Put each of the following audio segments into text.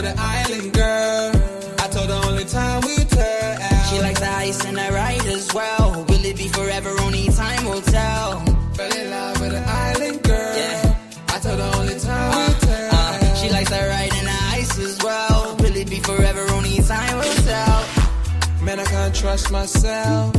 with an island girl. I told her only time we tell. She likes the ice and the ride as well. Will it be forever? Only time will tell. Fell in love with an island girl. Yeah. I told her only time we tell. She likes the ride and the ice as well. Will it be forever? Only time will tell. Man, I can't trust myself.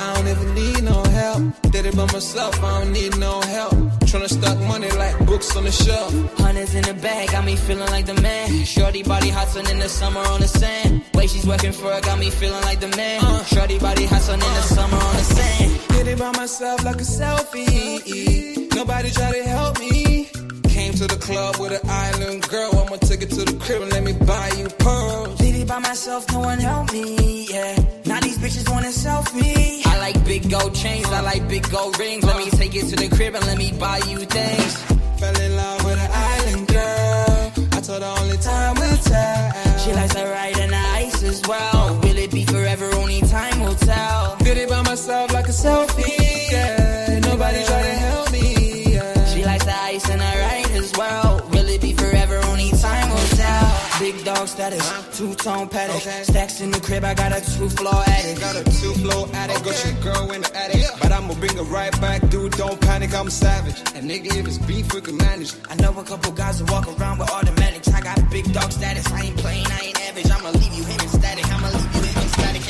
I don't even need no help. Did it by myself, I don't need no help. Tryna stack money like books on the shelf. Hundreds in the bag, got me feeling like the man. Shorty body hot sun in the summer on the sand. Way she's working for it, got me feeling like the man. Shorty body hot sun in the summer on the sand. Did it by myself like a selfie. Nobody try to help me. Came to the club with an island girl. I'ma take it to the crib and let me buy you pearls. Did it by myself, no one helped me, yeah. Now these bitches want a selfie. I like big gold chains, I like big gold rings. Let me take it to the crib and let me buy you things. Fell in love with an island girl. I told her only time will tell. She likes the ride and the ice as well. Will it be forever? Only time will tell. Did it by myself like a selfie, yeah. Nobody try to help me, yeah. She likes the ice and the ride as well. Will it be forever? Only time will tell. Big dog status, two-tone paddock. Okay. Stacks in the crib, I got a two-floor attic. Got a two-floor attic, okay. Got your girl in the attic. But I'ma bring her right back, dude, don't panic, I'm savage. And nigga, if it's beef, we can manage. I know a couple guys who walk around with automatics. I got big dog status, I ain't playing, I ain't average. I'ma leave you hitting static, I'ma leave you hitting static.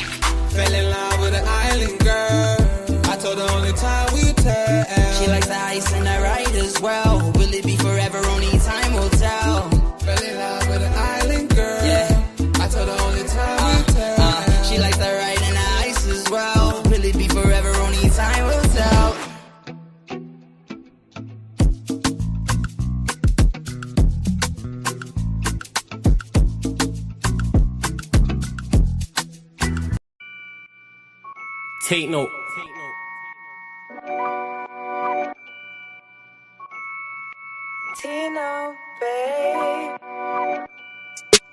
Fell in love with an island girl. I told her only time we tell. She likes the ice and the ride as well. Will it be forever? Only time will tell. Fell in love with an island girl. Yeah. I told her only time we tell. She likes the ride and the ice as well. Will it be forever? Only time will tell. Take note. Tino, babe.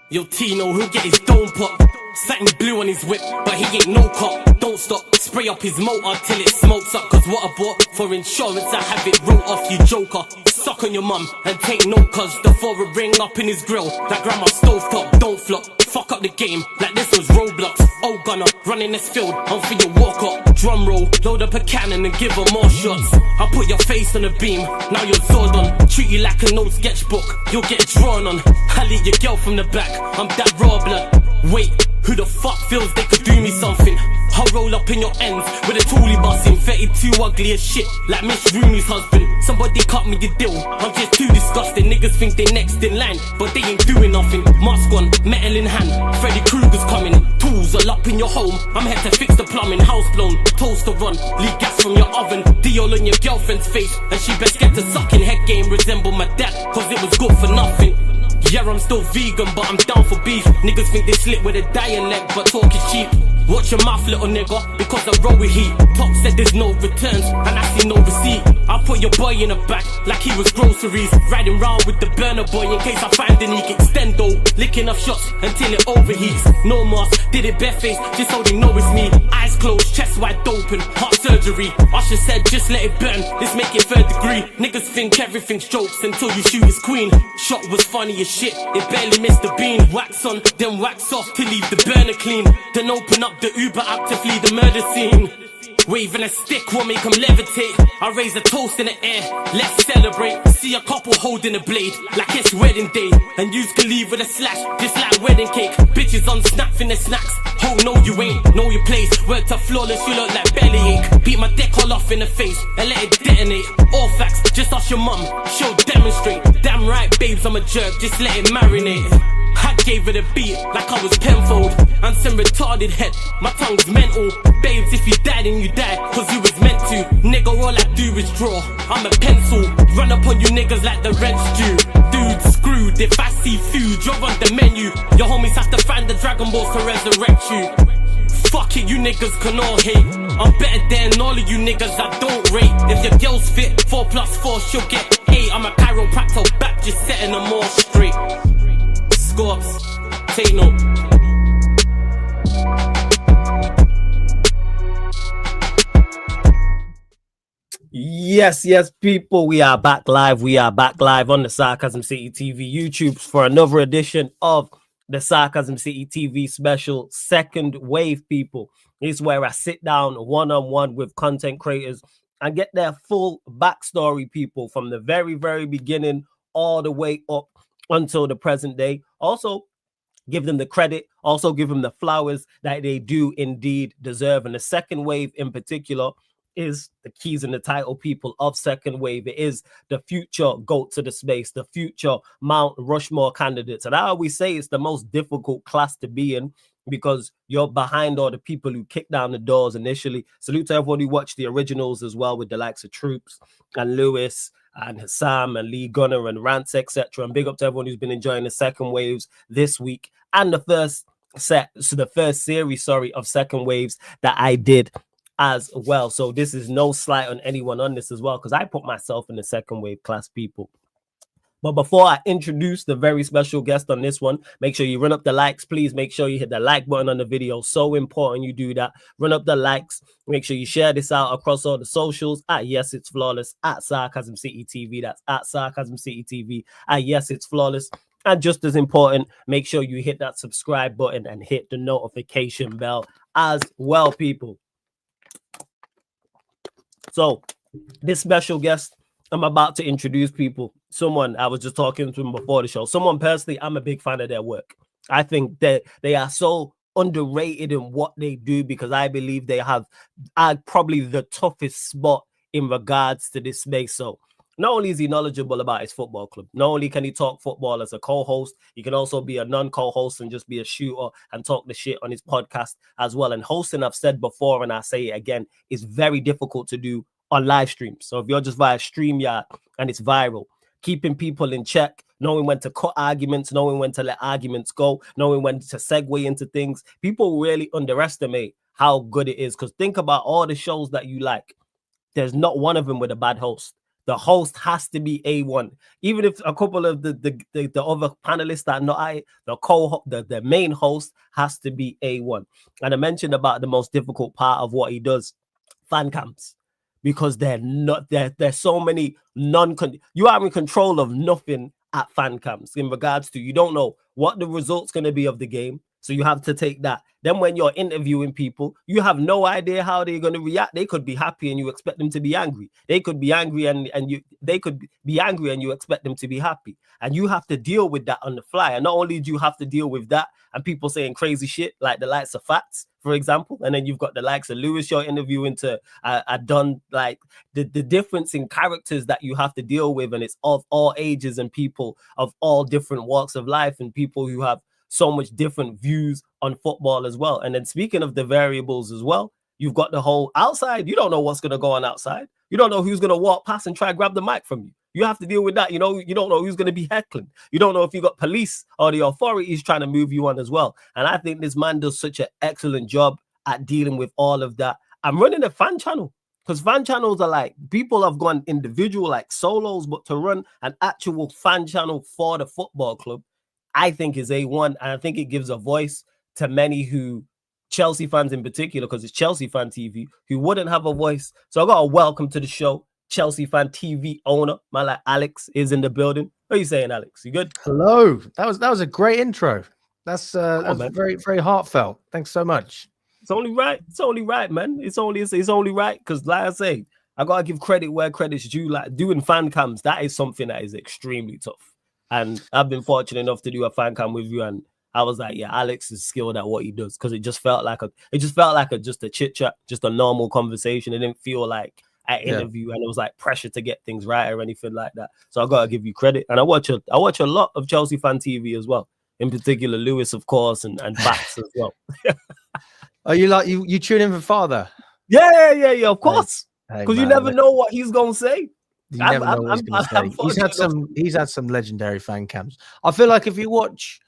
Yo, Tino, he'll get his dome pop. Satin blue on his whip, but he ain't no cop. Don't stop, spray up his motor till it smokes up. Cause what I bought for insurance, I have it wrote off, you joker. Suck on your mum and take note, cause the foreign ring up in his grill. That grandma stovetop, don't flop. Fuck up the game like this was Roblox. Oh gunner, running this field, I'm for your walk up. Drum roll, load up a cannon and give her more shots. I put your face on the beam, now you're Zordon. Treat you like an old sketchbook, you'll get drawn on. I lead your girl from the back, I'm that raw blood. Wait, who the fuck feels they could do me something? I'll roll up in your ends with a toolie busting. 32 ugly as shit, like Miss Rooney's husband. Somebody cut me the deal, I'm just too disgusting. Niggas think they next in line, but they ain't doing nothing. Mask on, metal in hand, Freddy Krueger's coming. Tools all up in your home, I'm here to fix the plumbing. House blown, toaster run, leak gas from your oven. Diol on your girlfriend's face, and she best get to sucking. Head game resemble my dad, cause it was good for nothing. Yeah, I'm still vegan, but I'm down for beef. Niggas think they slip with a dialect, but talk is cheap. Watch your mouth, little nigga, because I roll with heat. Top said there's no returns, and I see no receipt. I put your boy in the back, like he was groceries. Riding round with the burner boy in case I find any extendo. Licking up shots until it overheats. No mask, did it barefaced, just so they know it's me. Eyes closed, chest wide open, heart surgery. Usher said just let it burn, let's make it third degree. Niggas think everything's jokes until you shoot his queen. Shot was funny as shit, it barely missed the beam. Wax on, then wax off to leave the burner clean. Then open up the Uber app to flee the murder scene. Waving a stick will make them levitate. I raise a toast in the air, let's celebrate. See a couple holding a blade, like it's wedding day. And yous can leave with a slash, just like wedding cake. Bitches on snap in the snacks. Oh no you ain't, know your place. Word to flawless, you look like bellyache. Beat my dick all off in the face, and let it detonate. All facts, just ask your mum, she'll demonstrate. Damn right babes, I'm a jerk, just let it marinate. I gave it a beat like I was Penfold. I'm some retarded head, my tongue's mental. Babes, if you die then you die, cause you was meant to. Nigga, all I do is draw, I'm a pencil. Run up on you niggas like the rent's due. Dude, screwed, if I see food, you're on the menu. Your homies have to find the Dragon Balls to resurrect you. Fuck it, you niggas can all hate. I'm better than all of you niggas I don't rate. If your girl's fit, 4+4 she'll get 8. I'm a chiropractor back, just setting them all straight. Scorps, take note. Yeah. Yes, people. We are back live. We are back live on the Sarcasm City TV YouTube for another edition of the Sarcasm City TV special Second Wave, people. This is where I sit down one-on-one with content creators and get their full backstory, people, from the very, very beginning all the way up until the present day. Also, give them the credit, also give them the flowers that they do indeed deserve. And the second wave in particular is the keys and the title, people, of second wave. It is the future GOAT to the space, the future Mount Rushmore candidates. And I always say it's the most difficult class to be in because you're behind all the people who kicked down the doors initially. Salute to everyone who watched the originals as well, with the likes of Troops and Lewis and Hassam and Lee Gunner and Rance, etc. And big up to everyone who's been enjoying the second waves this week and the first series of second waves that I did as well. So this is no slight on anyone on this as well, because I put myself in the second wave class, people. But before I introduce the very special guest on this one, make sure you run up the likes. Please make sure you hit the like button on the video. So important you do that. Run up the likes. Make sure you share this out across all the socials at Yes It's Flawless, at Sarcasm City TV. That's at Sarcasm City TV, at Yes It's Flawless. And just as important, make sure you hit that subscribe button and hit the notification bell as well, people. So this special guest I'm about to introduce, people, someone I was just talking to him before the show. Someone personally, I'm a big fan of their work. I think that they are so underrated in what they do because I believe they have probably the toughest spot in regards to this space. So not only is he knowledgeable about his football club, not only can he talk football as a co-host, he can also be a non-co-host and just be a shooter and talk the shit on his podcast as well. And hosting, I've said before and I say it again, is very difficult to do on live streams. So if you're just via StreamYard and it's viral, keeping people in check, knowing when to cut arguments, knowing when to let arguments go, knowing when to segue into things, people really underestimate how good it is. Because think about all the shows that you like. There's not one of them with a bad host. The host has to be A1. Even if a couple of the other panelists are not, the main host has to be A1. And I mentioned about the most difficult part of what he does, fan cams. Because there's so many you are in control of nothing at fan camps in regards to you don't know what the result's going to be of the game, so you have to take that. Then when you're interviewing people, you have no idea how they're going to react. They could be happy and you expect them to be angry. They could be angry and you expect them to be happy, and you have to deal with that on the fly. And not only do you have to deal with that and people saying crazy shit like the likes of Fats, for example, and then you've got the likes of Lewis you're interviewing to done, like the difference in characters that you have to deal with, and it's of all ages and people of all different walks of life and people who have so much different views on football as well. And then speaking of the variables as well, you've got the whole outside. You don't know what's going to go on outside. You don't know who's going to walk past and try to grab the mic from you. You have to deal with that. You know, you don't know who's going to be heckling. You don't know if you got police or the authorities trying to move you on as well. And I think this man does such an excellent job at dealing with all of that. I'm running a fan channel because fan channels are like, people have gone individual like solos, but to run an actual fan channel for the football club, I think is A1. And I think it gives a voice to many who, Chelsea fans in particular, because it's Chelsea Fan TV, who wouldn't have a voice. So I got a welcome to the show. Chelsea Fan TV owner, my like Alex, is in the building. What are you saying, Alex? You good? Hello. That was a great intro. That's very, very heartfelt. Thanks so much. It's only right. It's only right, man. It's only right because, like I say, I gotta give credit where credit's due. Like doing fan cams, that is something that is extremely tough. And I've been fortunate enough to do a fan cam with you, and I was like, yeah, Alex is skilled at what he does because it just felt like just a chit chat, just a normal conversation. It didn't feel like an interview, and it was like pressure to get things right or anything like that. So I gotta give you credit, and I watch a lot of Chelsea Fan TV as well, in particular Lewis, of course, and Bats as well. Are you like you tune in for Father? Yeah, of course, because you never know what he's gonna say. You never know what he's gonna say. He's had some legendary fan cams. I feel like if you watch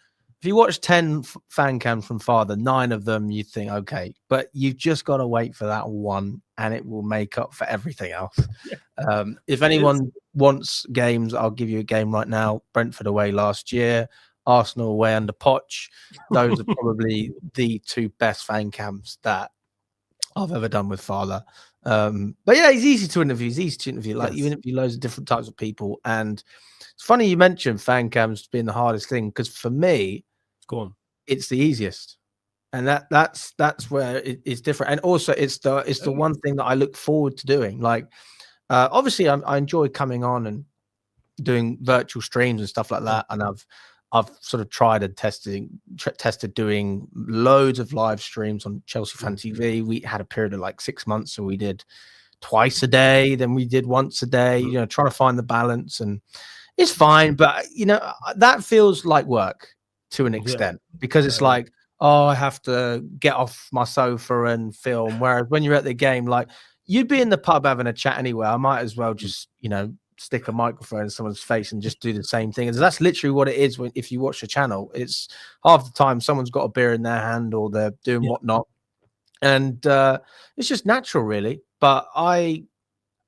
10 fan cams from Father, 9 of them you think okay, but you've just got to wait for that one, and it will make up for everything else. If anyone wants games, I'll give you a game right now. Brentford away last year, Arsenal away under Poch. Those are probably the 2 best fan cams that I've ever done with Father. But yeah, he's easy to interview. He's easy to interview. Like you Yes. interview loads of different types of people, and it's funny you mentioned fan cams being the hardest thing because for me, Go on. it's the easiest, and that's where it's different. And also, it's the one thing that I look forward to doing. Like, obviously, I enjoy coming on and doing virtual streams and stuff like that, and I've sort of tried and tested doing loads of live streams on Chelsea Fan TV. We had a period of like 6 months, so we did twice a day, then we did once a day, you know, trying to find the balance, and it's fine. But, you know, that feels like work to an extent because it's like, oh, I have to get off my sofa and film. Whereas when you're at the game, like you'd be in the pub having a chat anyway. I might as well just, you know, stick a microphone in someone's face and just do the same thing. And that's literally what it is if you watch the channel. It's half the time someone's got a beer in their hand or they're doing whatnot. And it's just natural, really. But I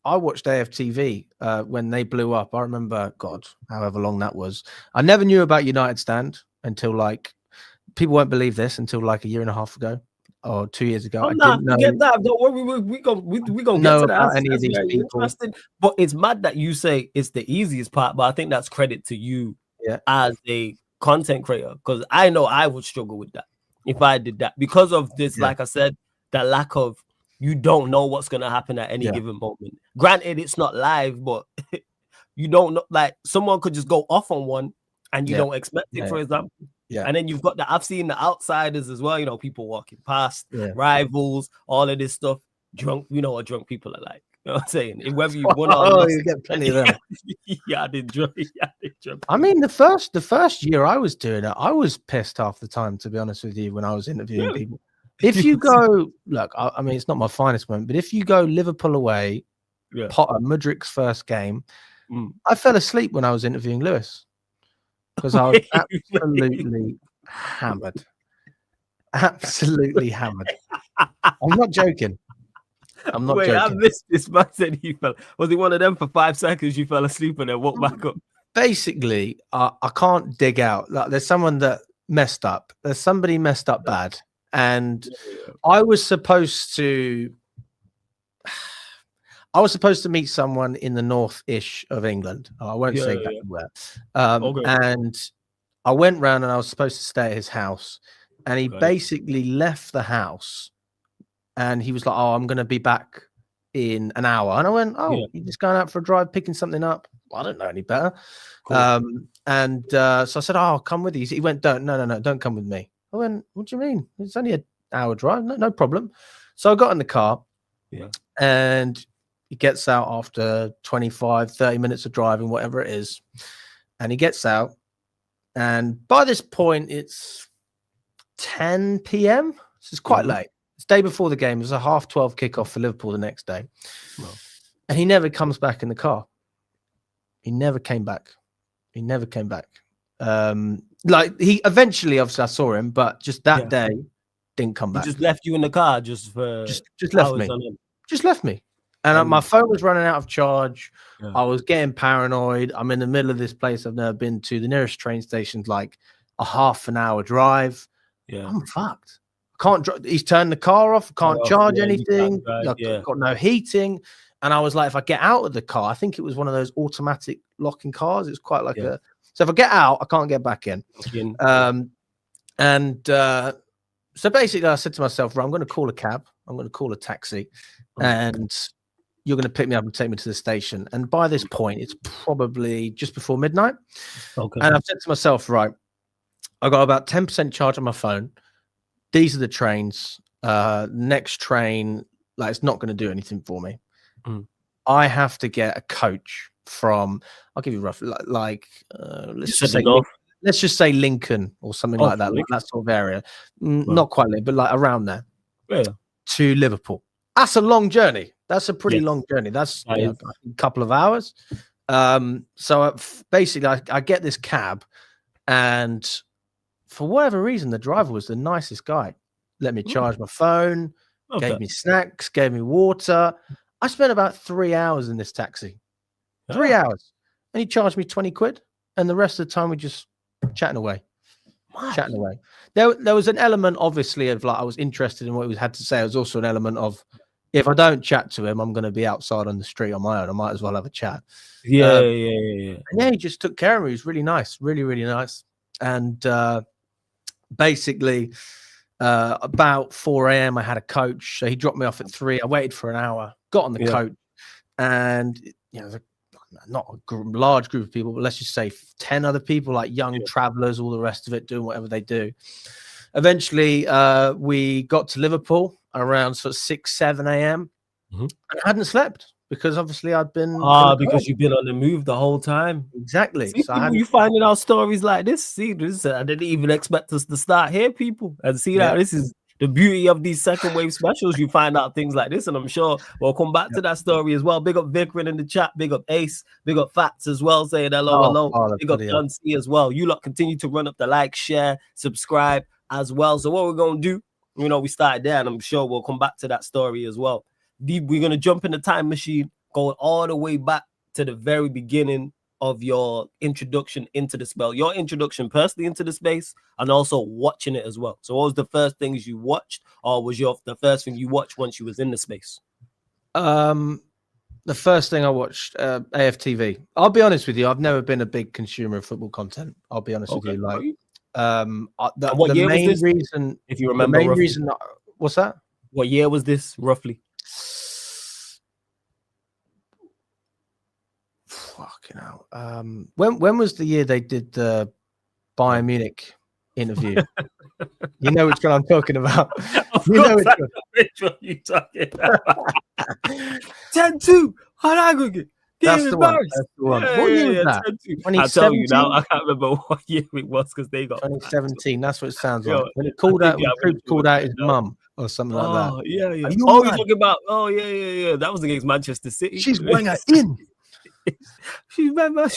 watched AFTV when they blew up. I remember, God, however long that was. I never knew about United Stand until like, people won't believe this, until like a year and a half ago or 2 years ago. I didn't know. Get that. Don't worry, we gonna get to that. Any of these people. But it's mad that you say it's the easiest part, but I think that's credit to you as a content creator, because I know I would struggle with that if I did that because of this. Like I said, the lack of, you don't know what's gonna happen at any given moment. Granted, it's not live, but you don't know. Like someone could just go off on one, and you don't expect it. For example. Yeah. And then you've got I've seen the outsiders as well, you know, people walking past, rivals, all of this stuff. Drunk, you know what drunk people are like. You know what I'm saying? Whether you won or lost, you get plenty of them. I did drunk. I mean, the first year I was doing it, I was pissed half the time, to be honest with you, when I was interviewing people. If you go, look, I mean, it's not my finest moment, but if you go Liverpool away, Potter, Mudrik's first game, I fell asleep when I was interviewing Lewis. Because I was absolutely hammered. Absolutely hammered. I'm not joking. I'm not joking. I missed this. Man said he fell. Was he one of them for 5 seconds? You fell asleep and then woke back up. Basically, I can't dig out. Like, there's someone that messed up. There's somebody messed up bad. And I was supposed to meet someone in the north-ish of England. I won't say exactly where. And I went round and I was supposed to stay at his house. And he basically left the house and he was like, oh, I'm going to be back in an hour. And I went, oh, you're just going out for a drive, picking something up? Well, I don't know any better. Cool. So I said, oh, I'll come with you. He went, no, don't come with me. I went, what do you mean? It's only an hour drive. No problem. So I got in the car and he gets out after 25, 30 minutes of driving, whatever it is. And he gets out. And by this point, it's 10 p.m. So it's quite late. It's day before the game. It was a 12:30 kickoff for Liverpool the next day. Wow. And he never comes back in the car. He never came back. Like he eventually, obviously I saw him, but just that day didn't come back. He just left you in the car just left me. Just left me. And my phone was running out of charge. I was getting paranoid. I'm in the middle of this place I've never been to. The nearest train station's like a half an hour drive. I'm fucked. I can't. He's turned the car off. Can't charge anything. Got no heating. And I was like, if I get out of the car, I think it was one of those automatic locking cars. It's quite like a. So if I get out, I can't get back in. So basically, I said to myself, right, I'm going to call a cab. I'm going to call a taxi, and you're going to pick me up and take me to the station. And by this point, it's probably just before midnight. Okay. And I've said to myself, right, I got about 10% charge on my phone. These are the trains. Next train, like, it's not going to do anything for me. I have to get a coach from, I'll give you a rough, let's just say Lincoln or something like that, like that sort of area. Not quite late, but like around there to Liverpool. That's a long journey. That's a pretty long journey. That's a couple of hours. So basically, I get this cab, and for whatever reason, the driver was the nicest guy. Let me charge my phone, gave me snacks, gave me water. I spent about 3 hours in this taxi. 3 hours. And he charged me 20 quid. And the rest of the time, we just chatting away. chatting away. There was an element, obviously, of like I was interested in what he had to say. There was also an element of if I don't chat to him, I'm going to be outside on the street on my own. I might as well have a chat. Yeah. And yeah, he just took care of me. He was really nice, really, really nice. And basically, about 4 a.m., I had a coach. So he dropped me off at 3. I waited for an hour, got on the coach, and not a large group of people, but let's just say 10 other people, like young travelers, all the rest of it, doing whatever they do. Eventually, we got to Liverpool around sort of 6, 7 a.m. And I hadn't slept because obviously I'd been because you've been on the move the whole time. Exactly. See, so you finding out stories like this. See, this I didn't even expect us to start here, people, and see that this is the beauty of these second wave specials. You find out things like this, and I'm sure we'll come back to that story as well. Big up Vikrin in the chat, big up Ace, big up Fats as well, saying hello. Big up John C as well. You lot continue to run up the like, share, subscribe as well. So what we're gonna do, we started there, and I'm sure we'll come back to that story as well. We're gonna jump in the time machine, going all the way back to the very beginning of your introduction into the spell, your introduction personally into the space, and also watching it as well. So what was the first things you watched, or was the first thing you watched once you was in the space? The first thing I watched, AFTV. I'll be honest with you, I've never been a big consumer of football content. I'll be honest with you. Like, what year was this? Reason, if you remember, the main reason. What's that? What year was this roughly? Fucking hell. When was the year they did the Bayern Munich interview? You know which one I'm talking about. You know which one you're talking about. 10-2 on aggregate. That's the one. What year was that? 2017? I'll tell you now. I can't remember what year it was because they got 2017. That's what it sounds like. When it called out, when Cruz called out his mum or something like that. Yeah. You're talking about. Oh, yeah. That was against Manchester City. She's Wenger in. She's Wenger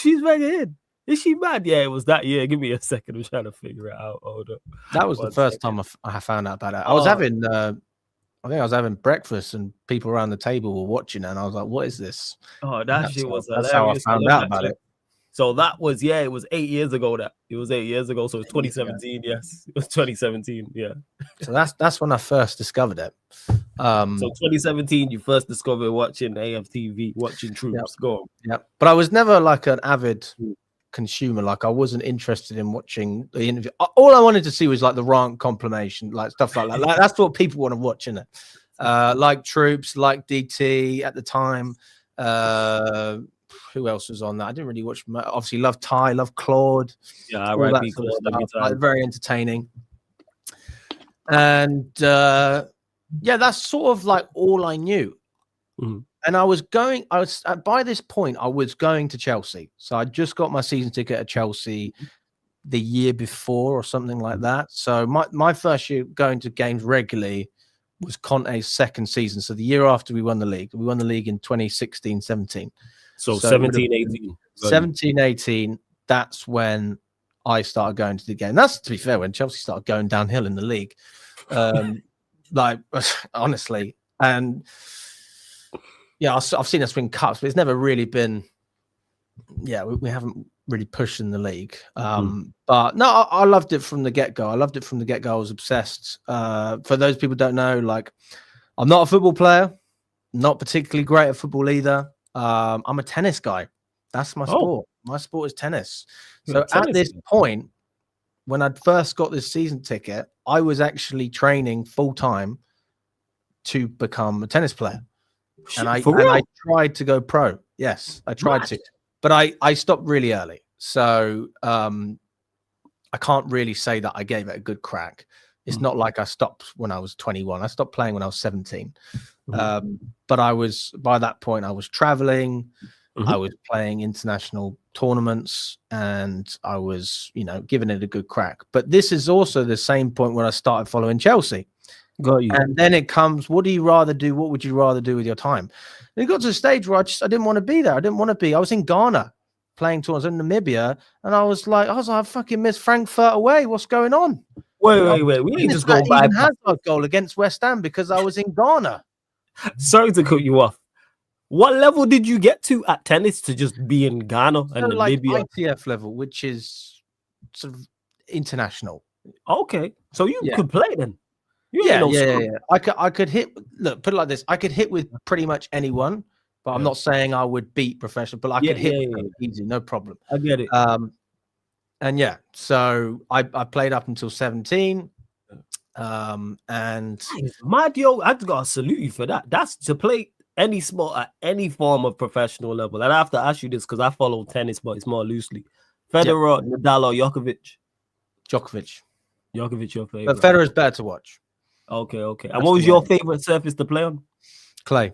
in. Is she mad? Yeah, it was that year. Give me a second. I'm trying to figure it out. Hold up. That was the first time I found out about it. I was having, I think I was having breakfast and people around the table were watching it, and I was like, "What is this?" Oh, that shit was hilarious. That's how I found out about it. So that was it was 8 years ago. It was 8 years ago. So it was 2017. Yes, it was 2017. Yeah. So that's when I first discovered it. So 2017, you first discovered watching AFTV, watching Troops. Yep. Go on. Yeah, but I was never like an avid consumer. Like I wasn't interested in watching the interview. All I wanted to see was like the rant compilation, like stuff like that. Like that's what people want to watch, isn't it? Like Troops, like DT at the time. Who else was on that? I didn't really watch. Obviously, love Ty, love Claude. Yeah, I read like, very entertaining. And that's sort of like all I knew. Mm-hmm. And by this point, I was going to Chelsea. So I just got my season ticket at Chelsea the year before or something like that. So my first year going to games regularly was Conte's second season. So the year after we won the league in 2016-17. So 17-18. 17-18, that's when I started going to the game. That's, to be fair, when Chelsea started going downhill in the league. Like, honestly. And yeah, I've seen us win cups, but it's never really been, we haven't really pushed in the league. But no, I loved it from the get-go. I was obsessed. For those people who don't know, like, I'm not a football player, not particularly great at football either. I'm a tennis guy. That's my sport. My sport is tennis. So at this point, when I'd first got this season ticket, I was actually training full time to become a tennis player. And I tried to go pro. Yes, I tried to. But I stopped really early. So I can't really say that I gave it a good crack. It's not like I stopped when I was 21. I stopped playing when I was 17. But by that point, I was traveling. I was playing international tournaments and I was, giving it a good crack. But this is also the same point when I started following Chelsea. Got you. And then it comes, what do you rather do? What would you rather do with your time? And it got to a stage where I didn't want to be there. I was in Ghana playing tournaments in Namibia. And I was like, I fucking missed Frankfurt away. What's going on? Wait. We need to just go by Hazard goal against West Ham because I was in Ghana. Sorry to cut you off. What level did you get to at tennis to just be in Ghana and Namibia? Like ITF level, which is sort of international. Okay, so you Yeah. could play then. You ain't Yeah, no yeah, scrub. yeah. I could hit. Look, put it like this: I could hit with pretty much anyone, but I'm Yeah. not saying I would beat professional. But I Yeah, could hit with yeah. them easy, no problem. I get it. And yeah, so I played up until 17. And It's mad, yo. I just gotta salute you for that. That's to play any sport at any form of professional level. And I have to ask you this because I follow tennis, but it's more loosely. Federer, Nadal, or Djokovic? Djokovic. Djokovic, your favorite. But Federer is better to watch. Okay. And That's what was the your way. favorite surface to play on? Clay.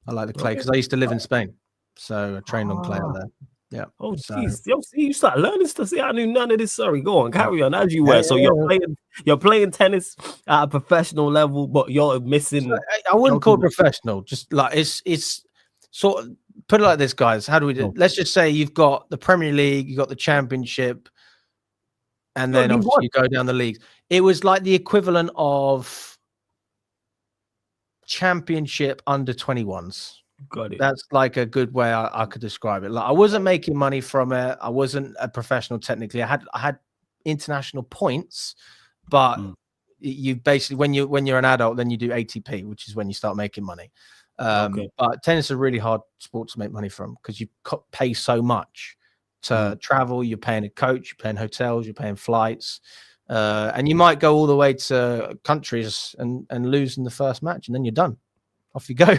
I like the clay because I used to live in Spain, so I trained on clay out there. Yeah. Oh, so, jeez. Yo, see, you start learning stuff. See, I knew none of this. Sorry, go on, carry on as you Yeah, were. So you're playing tennis at a professional level, but you're missing. So I wouldn't call it professional. Just like it's sort of put it like this, guys. How do we do? Oh. Let's just say you've got the Premier League, you got the Championship, and then obviously you go down the leagues. It was like the equivalent of Championship under 21s. Got it. That's like a good way I could describe it. Like I wasn't making money from it. I wasn't a professional technically. I had international points, but you basically when you're an adult, then you do ATP, which is when you start making money. But tennis is a really hard sport to make money from because you pay so much to travel. You're paying a coach, you're paying hotels, you're paying flights, and you might go all the way to countries and lose in the first match, and then you're done. Off you go.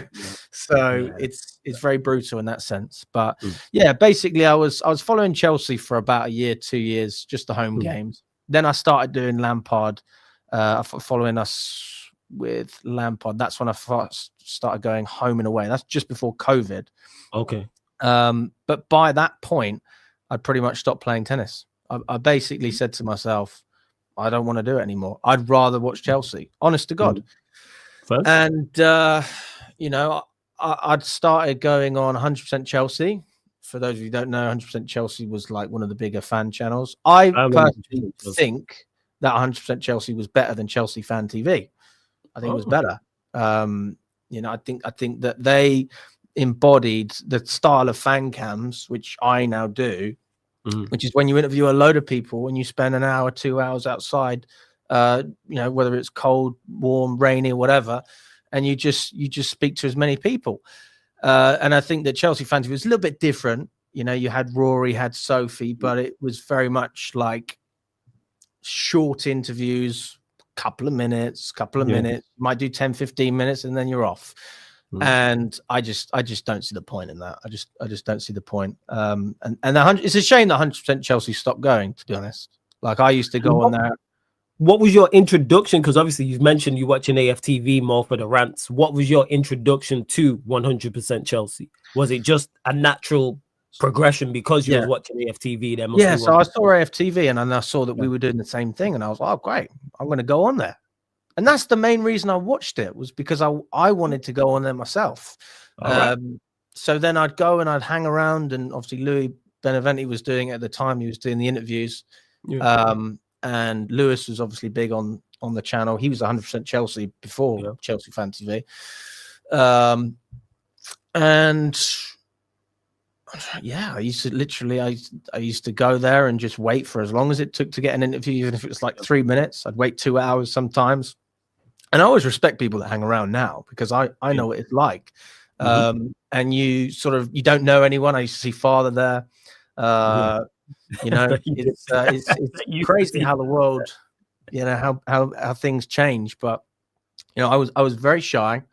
So it's very brutal in that sense. But yeah, basically I was following Chelsea for about a year, 2 years, just the home games. Then I started doing Lampard, following us with Lampard. That's when I first started going home and away. That's just before COVID. Okay. But by that point, I'd pretty much stopped playing tennis. I basically said to myself, I don't want to do it anymore. I'd rather watch Chelsea, honest to God. First? And, you know, I'd started going on 100% Chelsea. For those of you who don't know, 100% Chelsea was like one of the bigger fan channels. I personally think that 100% Chelsea was better than Chelsea Fan TV. I think it was better. You know, I think that they embodied the style of fan cams, which I now do, which is when you interview a load of people and you spend an hour, 2 hours outside, you know, whether it's cold, warm, rainy, or whatever, and you just speak to as many people. And I think that Chelsea Fan TV was a little bit different. You know, you had Rory, had Sophie, but it was very much like short interviews, couple of minutes, might do 10, 15 minutes, and then you're off. And I just don't see the point in that. I just don't see the point. And it's a shame that 100% Chelsea stopped going, to be honest. Like I used to go on there. What was your introduction? Because obviously you've mentioned you watching AFTV more for the rants. What was your introduction to 100% Chelsea? Was it just a natural progression because you were watching AFTV? So I saw AFTV and I saw that we were doing the same thing, and I was like, oh, great, I'm going to go on there. And that's the main reason I watched it, was because I wanted to go on there myself. So then I'd go and I'd hang around, and obviously Louis Beneventi was doing it at the time. He was doing the interviews. And Lewis was obviously big on the channel. He was 100% Chelsea before Chelsea Fan TV. And yeah, I used to literally, I used to go there and just wait for as long as it took to get an interview, even if it was like 3 minutes. I'd wait 2 hours sometimes. And I always respect people that hang around now, because I know what it's like. And you don't know anyone. I used to see Father there. You know, it's crazy how the world, you know, how things change. But you know, I was very shy,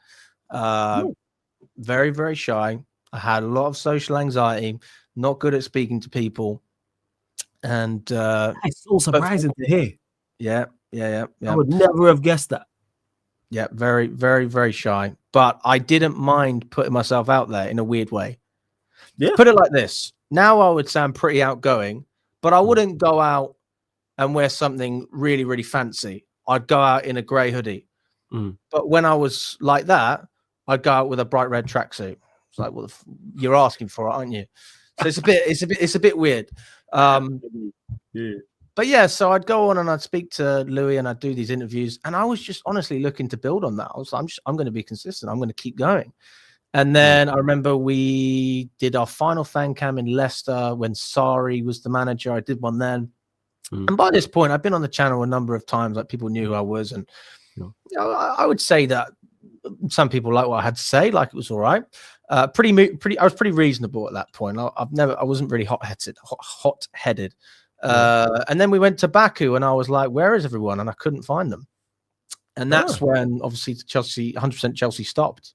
very, very shy. I had a lot of social anxiety, not good at speaking to people, and it's so surprising to hear. Yeah. I would never have guessed that. Yeah, very, very, very shy. But I didn't mind putting myself out there in a weird way. Yeah. Put it like this. Now I would sound pretty outgoing, but I wouldn't go out and wear something really, really fancy. I'd go out in a grey hoodie. But when I was like that, I'd go out with a bright red tracksuit. It's like, well, you're asking for it, aren't you? So it's a bit weird. But yeah, so I'd go on and I'd speak to Louis and I'd do these interviews, and I was just honestly looking to build on that. I was like, I'm going to be consistent. I'm going to keep going. And then I remember we did our final fan cam in Leicester when Sarri was the manager. I did one then. And by this point, I've been on the channel a number of times. Like, people knew who I was, and you know, I would say that some people liked what I had to say. Like, it was all right. I was pretty reasonable at that point. I wasn't really hot-headed. And then we went to Baku, and I was like, "Where is everyone?" And I couldn't find them. And that's when obviously 100% Chelsea stopped.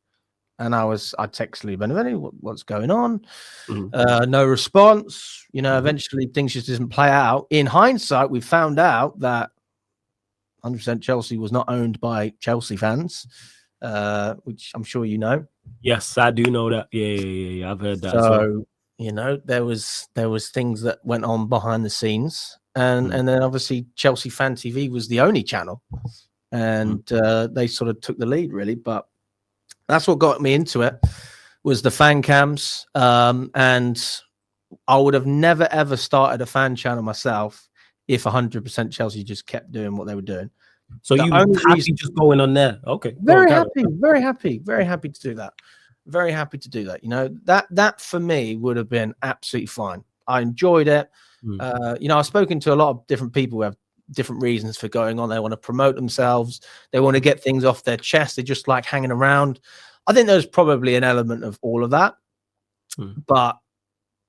And I texted Lee Beneveni, what's going on? No response. You know, eventually things just didn't play out. In hindsight, we found out that 100% Chelsea was not owned by Chelsea fans, which I'm sure you know. Yes, I do know that. Yeah. I've heard that. So, you know, there was things that went on behind the scenes. And then obviously Chelsea Fan TV was the only channel. And they sort of took the lead, really. But that's what got me into it, was the fan cams. And I would have never, ever started a fan channel myself if 100% Chelsea just kept doing what they were doing. So you happy just going on there? Okay. Very happy to do that. Very happy to do that. You know, that for me would have been absolutely fine. I enjoyed it. You know, I've spoken to a lot of different people who have different reasons for going on. They want to promote themselves. They want to get things off their chest. They just like hanging around. I think there's probably an element of all of that. But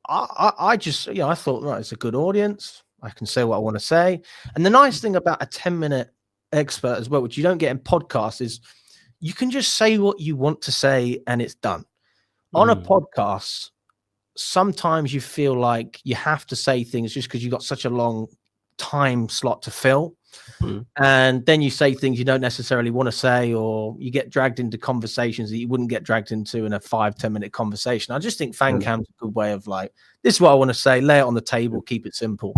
I just, you know, I thought, right, it's a good audience. I can say what I want to say. And the nice thing about a 10-minute expert as well, which you don't get in podcasts, is you can just say what you want to say and it's done. On a podcast, sometimes you feel like you have to say things just because you've got such a long time slot to fill. And then you say things you don't necessarily want to say, or you get dragged into conversations that you wouldn't get dragged into in a 5-10 minute conversation. I just think fan cam's a good way of like, this is what I want to say, lay it on the table, keep it simple.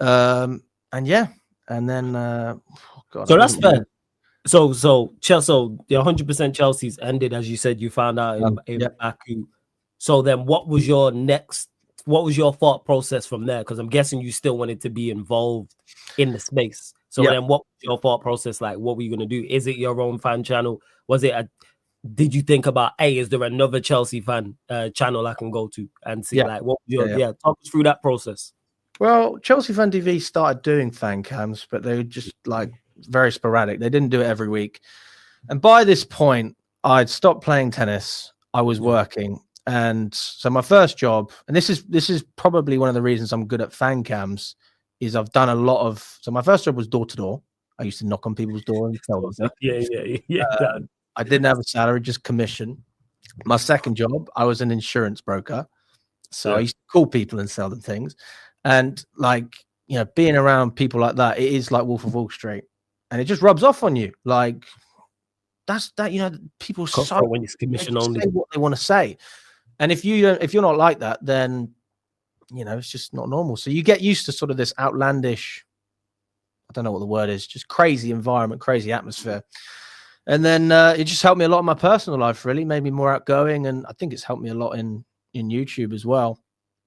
And yeah, and then God, so that's fair. So Chelsea, the 100% Chelsea's ended, as you said. You found out in Baku. So then, what was your thought process from there? Because I'm guessing you still wanted to be involved in the space. So then, what was your thought process like? What were you gonna do? Is it your own fan channel? Was it did you think about, hey, is there another Chelsea fan channel I can go to and see? Like, what was your talk us through that process? Well, Chelsea Fan TV started doing fan cams, but they were just like very sporadic. They didn't do it every week. And by this point, I'd stopped playing tennis. I was working. And so my first job, and this is probably one of the reasons I'm good at fan cams, is I've done a lot of. So my first job was door to door. I used to knock on people's door and tell them. I didn't have a salary, just commission. My second job, I was an insurance broker. So I used to call people and sell them things. And like, you know, being around people like that, it is like Wolf of Wall Street, and it just rubs off on you. Like that's that, you know, people so when it's commission only, say what they want to say. And if you're not like that, then, you know, it's just not normal. So you get used to sort of this outlandish, I don't know what the word is, just crazy environment, crazy atmosphere. And then it just helped me a lot in my personal life, really, made me more outgoing. And I think it's helped me a lot in YouTube as well.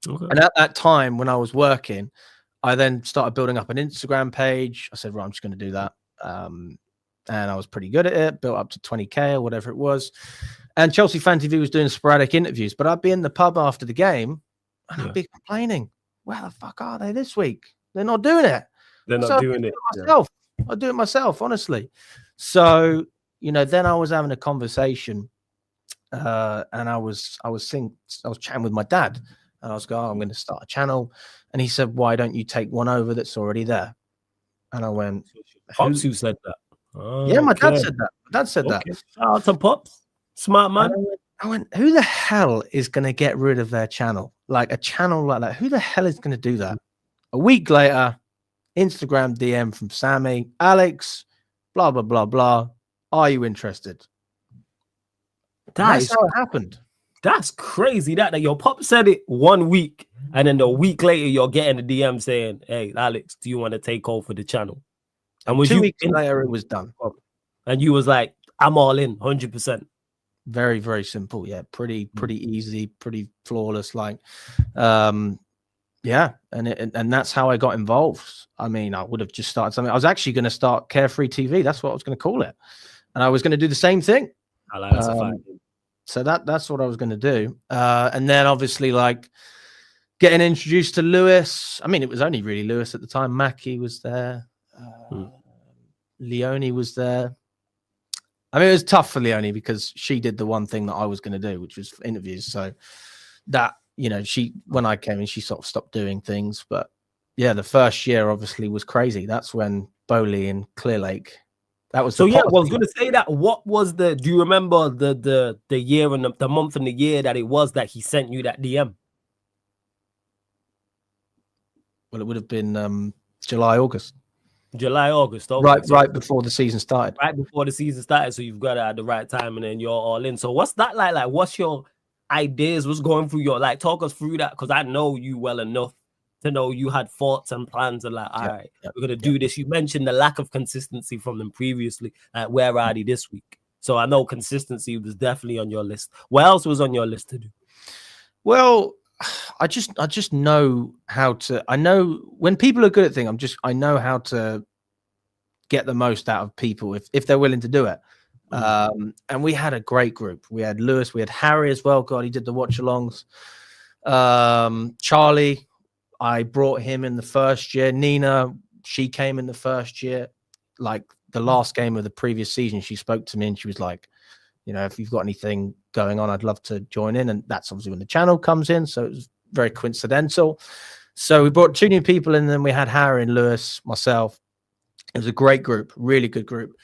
Okay. And at that time when I was working, I then started building up an Instagram page. I said, right, I'm just going to do that. And I was pretty good at it, built up to 20K or whatever it was. And Chelsea Fan TV was doing sporadic interviews, but I'd be in the pub after the game and I'd be complaining, where the fuck are they this week? They're not doing it. They're not doing it. Myself. I do it myself, honestly. So, you know, then I was having a conversation and I was chatting with my dad. And I was going, I'm going to start a channel. And he said, why don't you take one over that's already there? And I went, Pops, who said that? Yeah, my dad said that. My dad said that. Shout out to Pops. Smart man. I went, who the hell is going to get rid of their channel? Like a channel like that. Who the hell is going to do that? A week later, Instagram DM from Sammy, Alex, blah, blah, blah, blah. Are you interested? That's how it happened. That's crazy that your pop said it 1 week, and then a week later you're getting a DM saying, hey, Alex, do you want to take over the channel? And was 2 weeks later, it was done. And you was like, I'm all in, 100%. Very, very simple. Yeah, pretty easy, pretty flawless. Like, yeah, and that's how I got involved. I mean, I would have just started something. I was actually going to start Carefree TV. That's what I was going to call it, and I was going to do the same thing. I like that's a fine. So that's what I was going to do. And then obviously, like, getting introduced to Lewis. I mean, it was only really Lewis at the time. Mackie was there. Leonie was there. I mean, it was tough for Leonie because she did the one thing that I was going to do, which was interviews. So that, when I came in, she sort of stopped doing things. But yeah, the first year obviously was crazy. That's when Boehly and Clear Lake. That was so. Yeah, I was going to say that. What was do you remember the year and the month and the year that it was that he sent you that DM? Well, it would have been July, August. Okay. Right before the season started. Right before the season started, so you've got it at the right time, and then you're all in. So what's that like? Like, what's your ideas? What's going through your talk us through that? Because I know you well enough to know you had thoughts and plans and all right, we're gonna do this. You mentioned the lack of consistency from them previously. Where are they this week? So I know consistency was definitely on your list. What else was on your list to do? Well, I just know how to. I know when people are good at things. I know how to get the most out of people if they're willing to do it. And we had a great group. We had Lewis, we had Harry as well. God, he did the watch-alongs. Charlie, I brought him in the first year. Nina, she came in the first year. Like the last game of the previous season, she spoke to me and she was like, if you've got anything going on, I'd love to join in. And that's obviously when the channel comes in. So it was very coincidental. So we brought 2 new people in, and then we had Harry and Lewis, myself. It was a great group, really good group.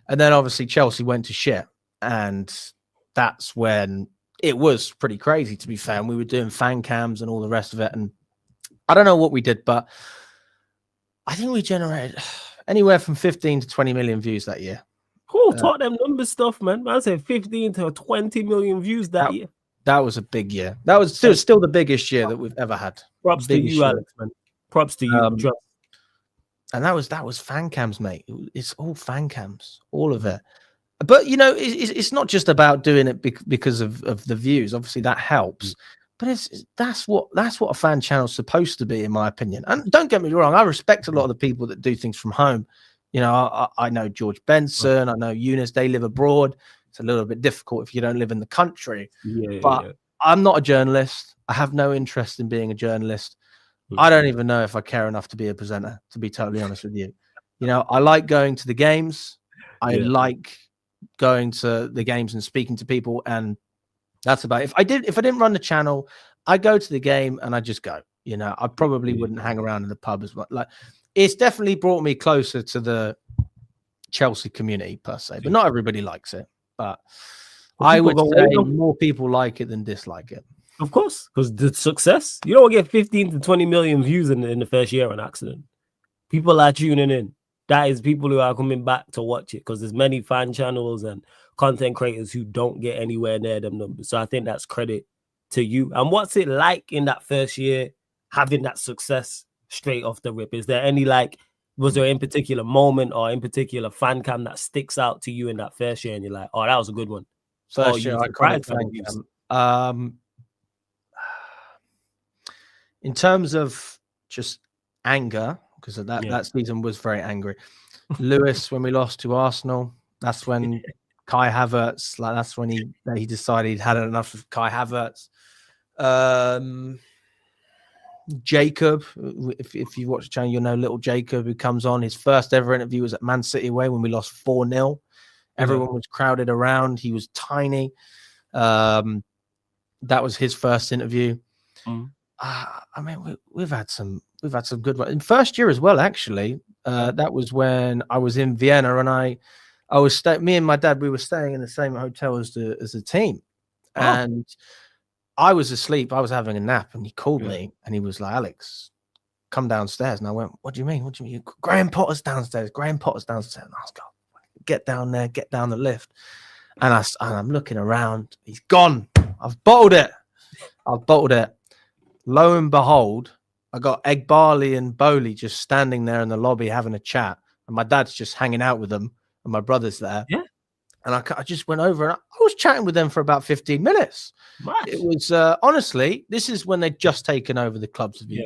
And then obviously Chelsea went to shit. And that's when it was pretty crazy, to be fair. And we were doing fan cams and all the rest of it. And I don't know what we did, but I think we generated anywhere from 15 to 20 million views that year. Cool, talk them number stuff, man. I said 15 to 20 million views that year. That was a big year. That was still the biggest year that we've ever had. Props to you, Alex, man. Props to you. And that was fan cams, mate. It's all fan cams, all of it. But it's not just about doing it because of the views. Obviously, that helps. But that's what a fan channel's supposed to be, in my opinion. And don't get me wrong, I respect a lot of the people that do things from home. I know George Benson, I know Eunice. They live abroad. It's a little bit difficult if you don't live in the country. But I'm not a journalist. I have no interest in being a journalist. I don't even know if I care enough to be a presenter, to be totally honest with you. I like going to the games. I like going to the games and speaking to people, and that's about it. If I didn't run the channel, I go to the game and I just go. I probably wouldn't hang around in the pub as much. Like, it's definitely brought me closer to the Chelsea community per se, but not everybody likes it. But I would say more people like it than dislike it. Of course, because the success, you don't get 15 to 20 million views in the first year on accident. People are tuning in. That is people who are coming back to watch it, because there's many fan channels and content creators who don't get anywhere near them numbers. So I think that's credit to you. And what's it like in that first year, having that success straight off the rip? Is there any was there in particular moment or in particular fan cam that sticks out to you in that first year and you're like, oh, that was a good one? First year, I cried fan cam. In terms of just anger, because that season was very angry. Lewis, when we lost to Arsenal, that's when Kai Havertz, that's when he decided he'd had enough of Kai Havertz. Jacob, if you watch the channel, you'll know little Jacob, who comes on. His first ever interview was at Man City away when we lost 4-0. Everyone was crowded around. He was tiny. That was his first interview. I mean, we've had some good ones in first year as well. Actually, that was when I was in Vienna, and I was me and my dad. We were staying in the same hotel as the team, and I was asleep. I was having a nap, and he called me, and he was like, "Alex, come downstairs." And I went, "What do you mean? What do you mean? Graham Potter's downstairs. Graham Potter's downstairs." And I was going, "Get down there. Get down the lift." And I'm looking around. He's gone. I've bottled it. Lo and behold, I got Egbali and Boehly just standing there in the lobby having a chat, and my dad's just hanging out with them, and my brother's there. Yeah. And I just went over and I was chatting with them for about 15 minutes. Nice. It was honestly, this is when they'd just taken over the club, to be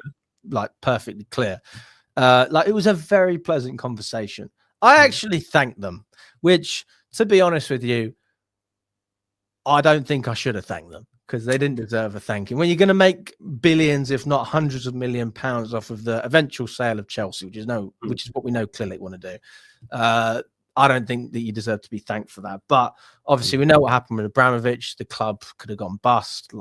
like perfectly clear. It was a very pleasant conversation. I actually thanked them, which, to be honest with you, I don't think I should have thanked them because they didn't deserve a thank you. When you're going to make billions, if not hundreds of £1,000,000 off of the eventual sale of Chelsea, which is what we know Clearlake want to do, I don't think that you deserve to be thanked for that. But obviously, we know what happened with Abramovich. The club could have gone bust.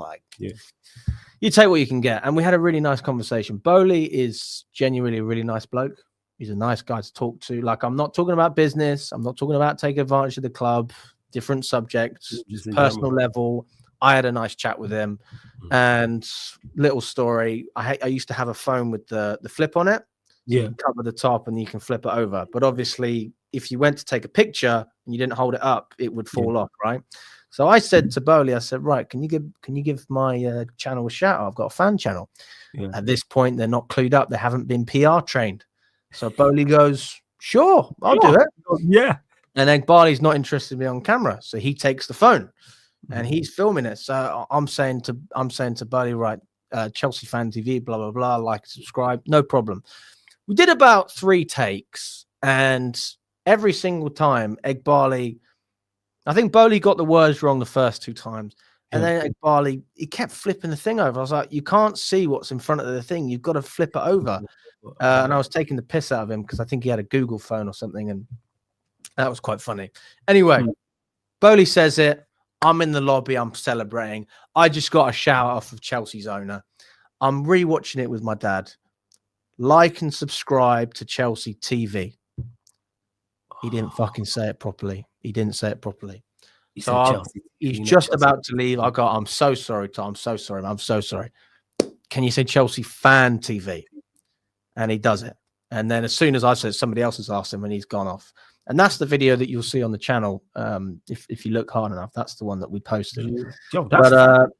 You take what you can get. And we had a really nice conversation. Boehly is genuinely a really nice bloke. He's a nice guy to talk to. Like, I'm not talking about business. I'm not talking about taking advantage of the club. Different subjects, just personal level. I had a nice chat with him. And little story, I used to have a phone with the flip on it. So you can cover the top and you can flip it over. But obviously, if you went to take a picture and you didn't hold it up, it would fall off, right? So I said to Boehly, I said, right, can you give my channel a shout out? I've got a fan channel. At this point, they're not clued up. They haven't been PR trained. So Boehly goes, sure, I'll do it. Yeah. And then Egbali's not interested in me on camera. So he takes the phone and he's filming it. So I'm saying to Boehly, right, Chelsea Fan TV, blah, blah, blah, like, subscribe, no problem. We did about 3 takes, and every single time Egbali, I think Boehly got the words wrong the first 2 times. And then Egbali, he kept flipping the thing over. I was like, you can't see what's in front of the thing. You've got to flip it over. And I was taking the piss out of him because I think he had a Google phone or something. And that was quite funny. Anyway, Boehly says it. I'm in the lobby. I'm celebrating. I just got a shout off of Chelsea's owner. I'm rewatching it with my dad. Like and subscribe to Chelsea TV. He didn't fucking say it properly. He didn't say it properly. So he's just about to leave. I go, I'm so sorry, Tom. I'm so sorry. I'm so sorry. Can you say Chelsea Fan TV? And he does it. And then as soon as I said, somebody else has asked him and he's gone off. And that's the video that you'll see on the channel. If you look hard enough, that's the one that we posted. But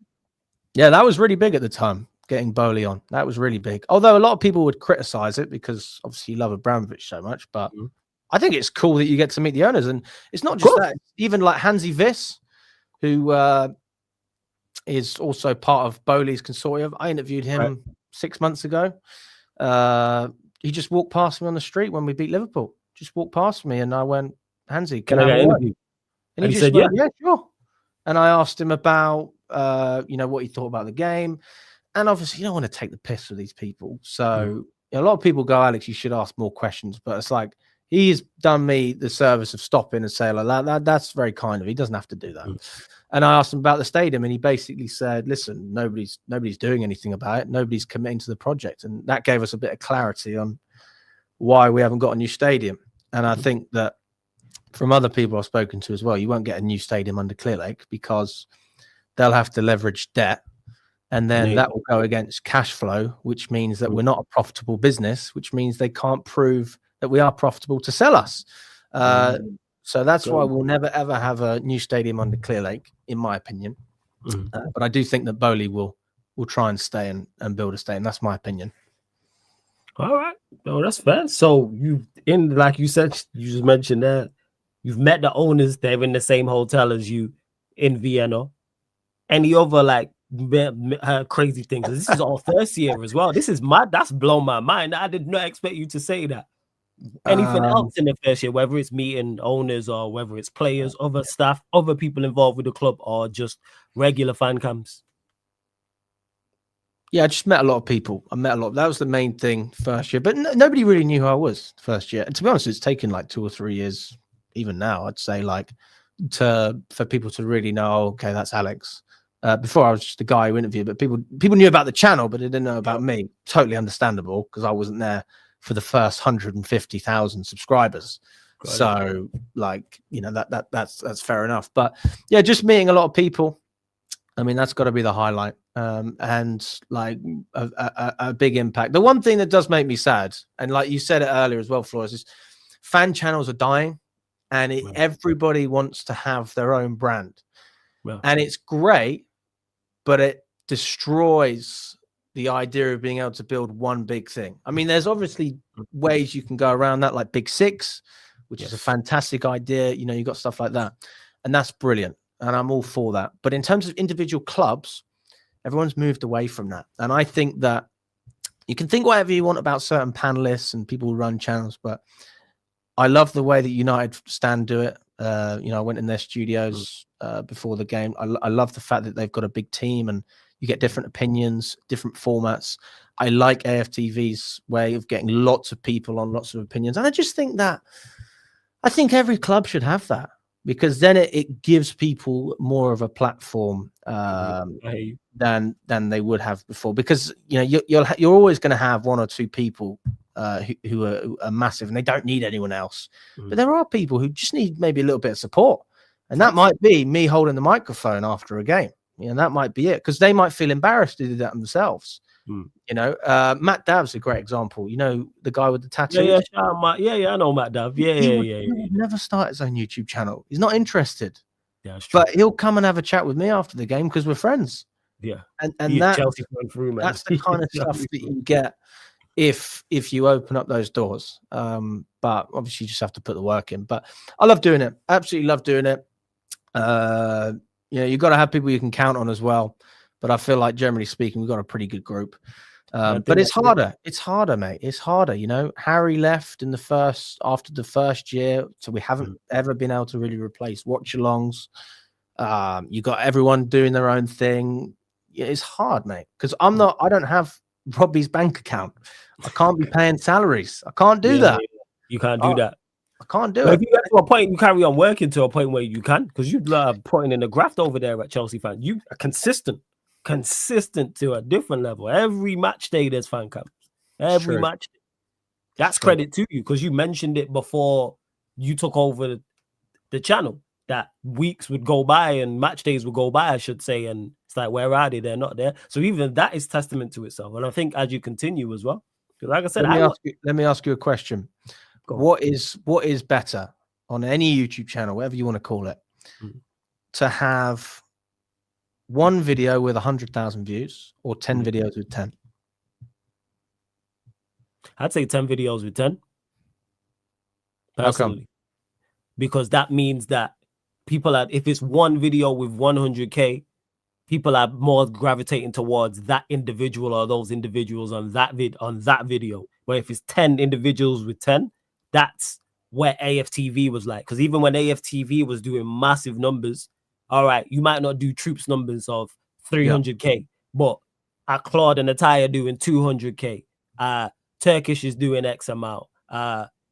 yeah, that was really big at the time, getting Boehly on. That was really big. Although a lot of people would criticize it because obviously you love Abramovich so much. But I think it's cool that you get to meet the owners. And it's not just that. Even like Hansi Viss, who is also part of Boehly's consortium. I interviewed him 6 months ago. He just walked past me on the street when we beat Liverpool. Just walked past me and I went, Hansi, can I get an interview? And he said, went, yeah, sure. And I asked him about, what he thought about the game. And obviously, you don't want to take the piss with these people. So a lot of people go, Alex, you should ask more questions. But it's like, he's done me the service of stopping and saying like that. That's very kind of him. He doesn't have to do that. And I asked him about the stadium, and he basically said, listen, nobody's doing anything about it. Nobody's committing to the project. And that gave us a bit of clarity on why we haven't got a new stadium. And I think that from other people I've spoken to as well, you won't get a new stadium under Clearlake because they'll have to leverage debt. And then that will go against cash flow, which means that we're not a profitable business, which means they can't prove that we are profitable to sell us. So that's why we'll never, ever have a new stadium under Clearlake, in my opinion. But I do think that Boehly will try and stay and build a stadium. That's my opinion. All right. No, that's fair. So like you said, you just mentioned that you've met the owners. They're in the same hotel as you in Vienna. Any other like crazy things? This is all first year as well. That's blown my mind. I did not expect you to say that. Anything else in the first year, whether it's meeting owners or whether it's players, other staff, other people involved with the club, or just regular fan camps? Yeah, I just met a lot of people. That was the main thing first year, but nobody really knew who I was first year. And to be honest, it's taken like 2 or 3 years, even now, I'd say, like for people to really know, okay, that's Alex. Before I was just a guy who interviewed, but people knew about the channel, but they didn't know about me. Totally understandable because I wasn't there for the first 150,000 subscribers. So like, that's fair enough. But yeah, just meeting a lot of people. I mean, that's got to be the highlight. And like a big impact. The one thing that does make me sad, and like you said it earlier as well, Flores, is fan channels are dying and everybody wants to have their own brand. And it's great, but it destroys the idea of being able to build one big thing. I mean, there's obviously ways you can go around that, like Big Six, which is a fantastic idea. You got stuff like that. And that's brilliant. And I'm all for that. But in terms of individual clubs, everyone's moved away from that. And I think that you can think whatever you want about certain panelists and people who run channels, but I love the way that United Stand do it. I went in their studios before the game. I love the fact that they've got a big team and you get different opinions, different formats. I like AFTV's way of getting lots of people on lots of opinions. And I just think that every club should have that, because then it gives people more of a platform than they would have before. Because you're always going to have one or two people who are massive and they don't need anyone else. But there are people who just need maybe a little bit of support, and that might be me holding the microphone after a game. That might be it, because they might feel embarrassed to do that themselves. Matt Dav's a great example. The guy with the tattoo. Yeah, I know Matt Dav. He would never start his own YouTube channel. He's not interested. Yeah, that's true. But he'll come and have a chat with me after the game because we're friends. Yeah, and that, Chelsea going through, man. That's the kind of stuff that you get if you open up those doors. But obviously, you just have to put the work in. But I love doing it. Absolutely love doing it. You've got to have people you can count on as well. But I feel like, generally speaking, we've got a pretty good group. But it's harder. It's harder, mate. It's harder. Harry left after the first year, so we haven't ever been able to really replace watch-alongs. You got everyone doing their own thing. It's hard, mate. Because I don't have Robbie's bank account. I can't be paying salaries. I can't do that. You can't do that. I can't do it. If you get to a point, you carry on working to a point where you can, because you putting in a graft over there at Chelsea fan. You are consistent to a different level. Every match day there's fan cams. Every match day. That's credit to you, because you mentioned it before you took over the channel, that weeks would go by and match days would go by, I should say, and it's like, where are they? They're not there. So even that is testament to itself. And I think as you continue as well, because like I said, let me ask you a question. What is better on any YouTube channel, whatever you want to call it, to have one video with 100,000 views or 10 videos with 10? I'd say 10 videos with 10. Personally. Because that means that if it's one video with 100K, people are more gravitating towards that individual or those individuals on that video. Where if it's 10 individuals with 10, that's where AFTV was like. Because even when AFTV was doing massive numbers, all right, you might not do troops numbers of 300K, but a Claude and Ataya doing 200K. Turkish is doing X amount.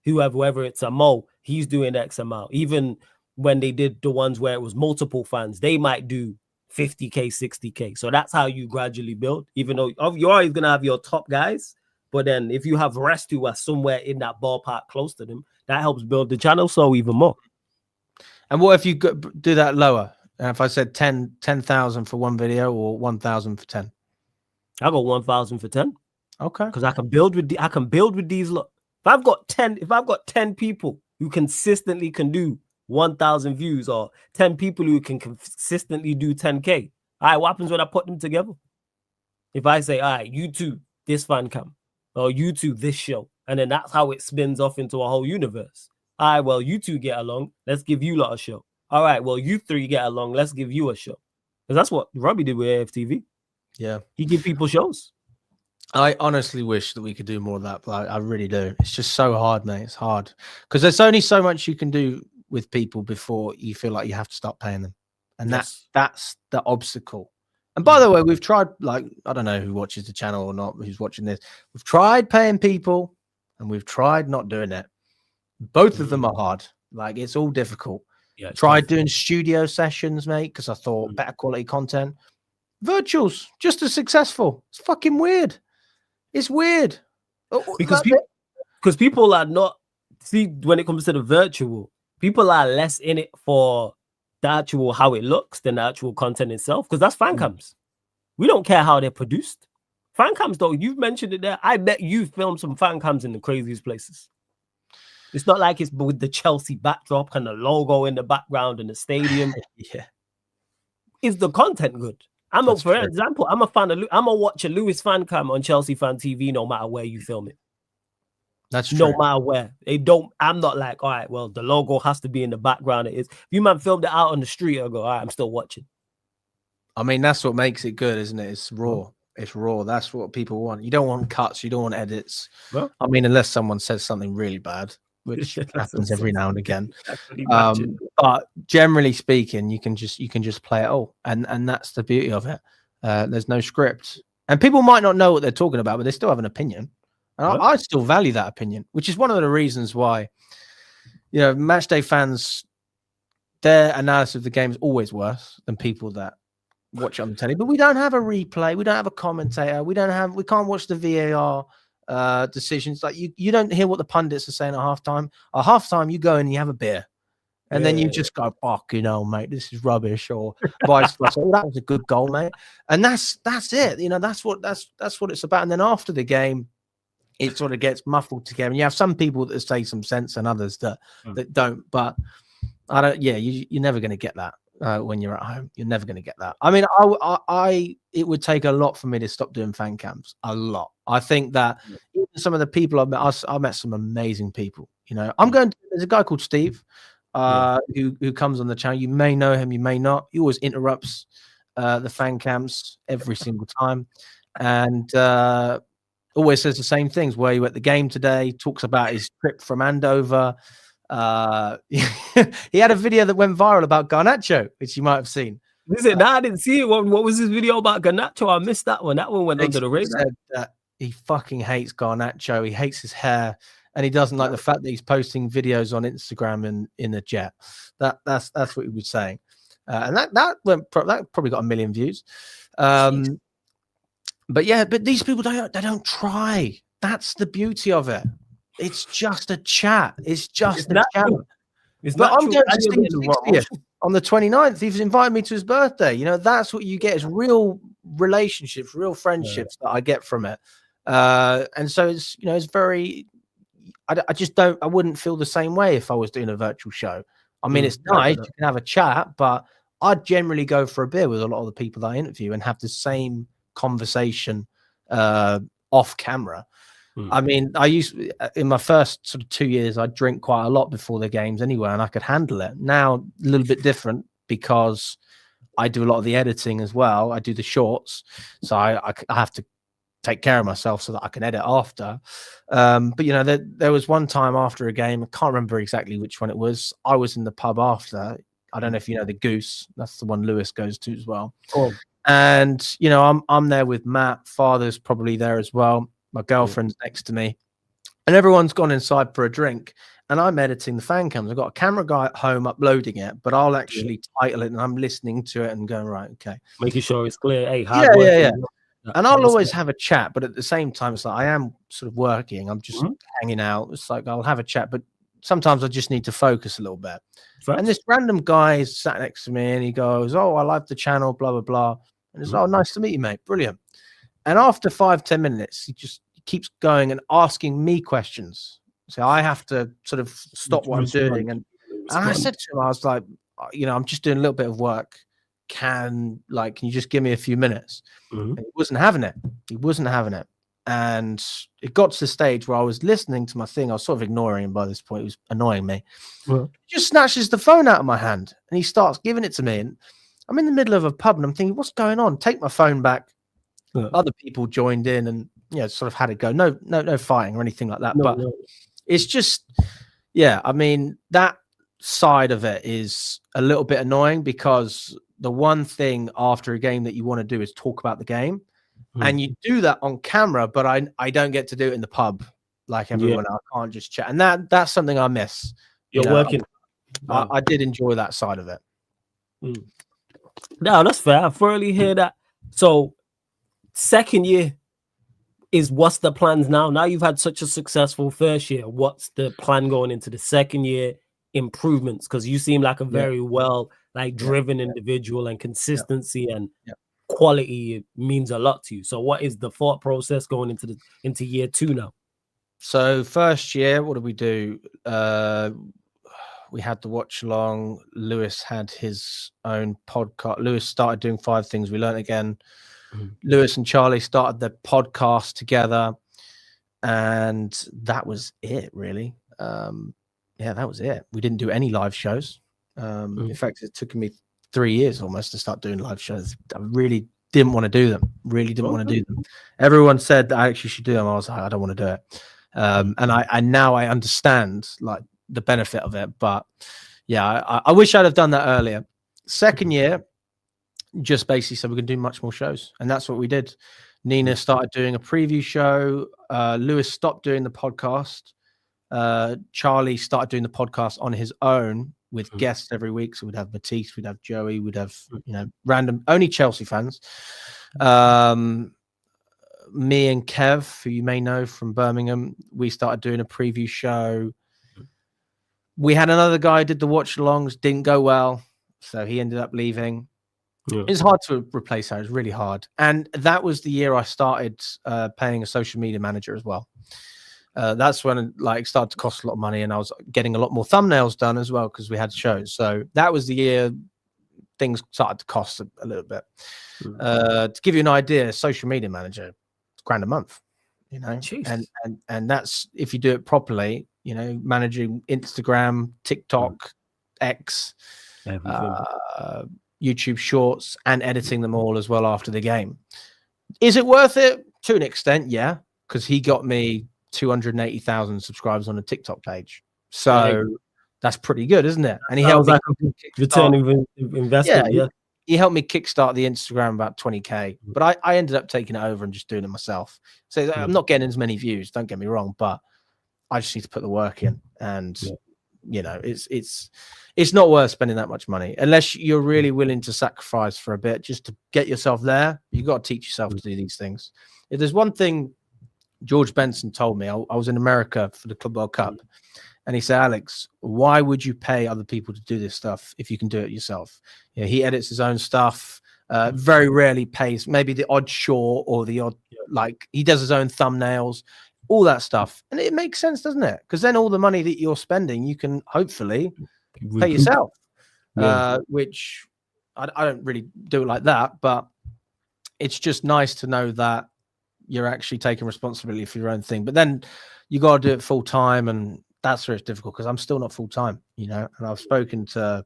Whoever it's a Mo, he's doing X amount. Even when they did the ones where it was multiple fans, they might do 50K, 60K. So that's how you gradually build, even though you're always going to have your top guys. But then if you have rest who are somewhere in that ballpark close to them, that helps build the channel so even more. And what if you do that lower? If I said 10,000 for one video or 1,000 for 10? I go 1,000 for 10. Okay. Because I can build with these. Look, if I've got 10 people who consistently can do 1,000 views, or 10 people who can consistently do 10K, all right, what happens when I put them together? If I say, all right, you two, this fan cam, or you two, this show, and then that's how it spins off into a whole universe. All right, well, you two get along, let's give you lot a show. All right, well, you three get along, let's give you a show. Because that's what Robbie did with AFTV. Yeah. He give people shows. I honestly wish that we could do more of that, but I really do. It's just so hard, mate. It's hard. Because there's only so much you can do with people before you feel like you have to start paying them. And that's the obstacle. And by the way, we've tried, like, I don't know who watches the channel or not, who's watching this. We've tried paying people and we've tried not doing it. Both of them are hard. Like, it's all difficult. Yeah, tried doing studio sessions, mate, because I thought better quality content. Virtuals, just as successful. It's fucking weird. It's weird. Because people are not, see, when it comes to the virtual, people are less in it for the actual how it looks than the actual content itself, because that's fan cams. We don't care how they're produced. Fan cams, though, you've mentioned it there. I bet you filmed some fan cams in the craziest places. It's not like it's with the Chelsea backdrop and the logo in the background and the stadium. Yeah. Is the content good? For example, I'm a fan of. I'm gonna watch a Lewis fan cam on Chelsea Fan TV, no matter where you film it. That's true. No matter where they don't. I'm not like, all right, well, the logo has to be in the background. It is. If you man filmed it out on the street, I go, all right, I'm still watching. I mean, that's what makes it good, isn't it? It's raw. It's raw. That's what people want. You don't want cuts. You don't want edits. Well, I mean, unless someone says something really bad. which happens every now and again. Imagine. But generally speaking, you can just play it all, and that's the beauty of it. There's no script, and people might not know what they're talking about, but they still have an opinion, and I still value that opinion, which is one of the reasons why, match day fans, their analysis of the game is always worse than people that watch it on the telly. But we don't have a replay, we don't have a commentator, we can't watch the VAR decisions. Like you don't hear what the pundits are saying at halftime. At halftime, you go and you have a beer, and then you just go, "Fuck, mate, this is rubbish," or vice versa. "Oh, that was a good goal, mate," and that's it. That's what it's about. And then after the game, it sort of gets muffled together. And you have some people that say some sense, and others that don't. But I don't. Yeah, you're never going to get that when you're at home. You're never going to get that. I mean, it would take a lot for me to stop doing fan cams. A lot. I think that even some of the people I met some amazing people. There's a guy called Steve who comes on the channel. You may know him, you may not. He always interrupts the fan cams every single time, and always says the same things. Were you at the game today? Talks about his trip from Andover. He had a video that went viral about Garnacho, which you might have seen. Is it? I didn't see it. What was this video about Garnacho? I missed that one. That one went under the radar. Said that he fucking hates Garnacho. He hates his hair, and he doesn't like the fact that he's posting videos on Instagram and in a jet. That's what he was saying, and that probably got 1 million views. But these people they don't try. That's the beauty of it. It's just a chat. It's just a chat. But I'm going to Steve's 60th on the 29th. He's invited me to his birthday. That's what you get is real relationships, real friendships that I get from it. And so it's very. I wouldn't feel the same way if I was doing a virtual show. I mean, it's nice, you can have a chat, but I'd generally go for a beer with a lot of the people that I interview and have the same conversation off camera. I mean, in my first sort of 2 years, I'd drink quite a lot before the games anyway, and I could handle it. Now, a little bit different because I do a lot of the editing as well. I do the shorts, so I have to take care of myself so that I can edit after. But there was one time after a game, I can't remember exactly which one it was. I was in the pub after. I don't know if you know the Goose. That's the one Lewis goes to as well. Cool. And I'm there with Matt. Father's probably there as well. My girlfriend's next to me, and everyone's gone inside for a drink. And I'm editing the fan cams. I've got a camera guy at home uploading it, but I'll actually title it, and I'm listening to it and going, right, okay, making sure it's clear. Hey, yeah. And I'll always have a chat, but at the same time, it's like I am sort of working. I'm just hanging out. It's like I'll have a chat, but sometimes I just need to focus a little bit. Right. And this random guy is sat next to me, and he goes, "Oh, I like the channel, blah blah blah." And it's "Oh, nice to meet you, mate. Brilliant." And after 5-10 minutes, he just keeps going and asking me questions. So I have to sort of stop what I'm doing. And I said to him, I was like, I'm just doing a little bit of work. Can you just give me a few minutes? And he wasn't having it. And it got to the stage where I was listening to my thing. I was sort of ignoring him by this point. It was annoying me. He just snatches the phone out of my hand and he starts giving it to me. And I'm in the middle of a pub and I'm thinking, what's going on? Take my phone back. Other people joined in and sort of had it go. No fighting or anything like that. But it's just, I mean, that side of it is a little bit annoying because the one thing after a game that you want to do is talk about the game. And you do that on camera, but I don't get to do it in the pub like everyone else. I can't just chat. And that's something I miss. You're working. I did enjoy that side of it. No, that's fair. I thoroughly hear that. So second year is what's the plans now? Now you've had such a successful first year. What's the plan going into the second year? Improvements, because you seem like a very driven individual, and consistency and quality means a lot to you. So what is the thought process going into year 2 now? So first year, what did we do? We had the watch along. Lewis had his own podcast. Lewis started doing 5 things we learned again. Lewis and Charlie started the podcast together, and that was it, really. That was it. We didn't do any live shows. In fact, it took me 3 years almost to start doing live shows. I really didn't want to do them. Everyone said that I actually should do them. I was like, I don't want to do it. And I now I understand like the benefit of it. But yeah, I wish I'd have done that earlier. Second year, just basically said we're going to do much more shows, and that's what we did. Nina started doing a preview show. Lewis stopped doing the podcast. Charlie started doing the podcast on his own with guests every week. So we'd have Matisse, we'd have Joey, we'd have random only Chelsea fans. Me and Kev, who you may know from Birmingham, we started doing a preview show. We had another guy who did the watch alongs, didn't go well, so he ended up leaving. It's hard to replace her. It's really hard. And that was the year I started paying a social media manager as well. That's when it started to cost a lot of money, and I was getting a lot more thumbnails done as well because we had shows. So that was the year things started to cost a little bit. To give you an idea, social media manager, it's £1,000 a month, and that's if you do it properly, managing Instagram, TikTok, X, YouTube Shorts, and editing them all as well after the game. Is it worth it? To an extent, yeah, because he got me 280,000 subscribers on a TikTok page. So that's pretty good, isn't it? And he helped me return investment. Yeah, he helped me kickstart the Instagram about 20K, but I ended up taking it over and just doing it myself. So I'm not getting as many views, don't get me wrong, but I just need to put the work in, and it's not worth spending that much money unless you're really willing to sacrifice for a bit just to get yourself there. You've got to teach yourself to do these things. If there's one thing George Benson told me, I was in America for the Club World Cup, and he said, Alex, why would you pay other people to do this stuff if you can do it yourself? He edits his own stuff, very rarely pays maybe the odd short or the odd, he does his own thumbnails, all that stuff. And it makes sense, doesn't it? Because then all the money that you're spending, you can hopefully pay yourself, which I don't really do it like that, but it's just nice to know that you're actually taking responsibility for your own thing. But then you got to do it full time, and that's where it's difficult because I'm still not full time, and I've spoken to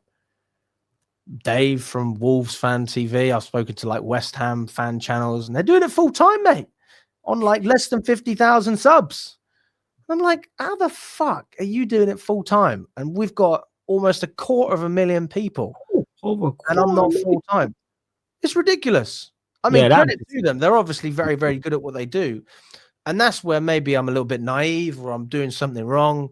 Dave from Wolves Fan TV. I've spoken to West Ham fan channels, and they're doing it full time, mate, on less than 50,000 subs. I'm like, how the fuck are you doing it full time? And we've got almost 250,000 people, and I'm not full time. It's ridiculous. I mean, credit to them. They're obviously very, very good at what they do. And that's where maybe I'm a little bit naive or I'm doing something wrong.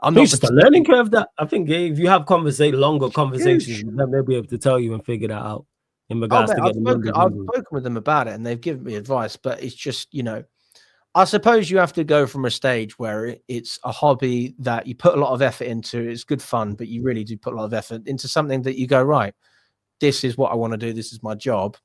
It's just a learning curve that I think if you have longer conversations, then they'll be able to tell you and figure that out in regards to getting I've spoken with them about it, and they've given me advice, but it's just, I suppose you have to go from a stage where it's a hobby that you put a lot of effort into. It's good fun, but you really do put a lot of effort into something that you go, right, this is what I want to do. This is my job.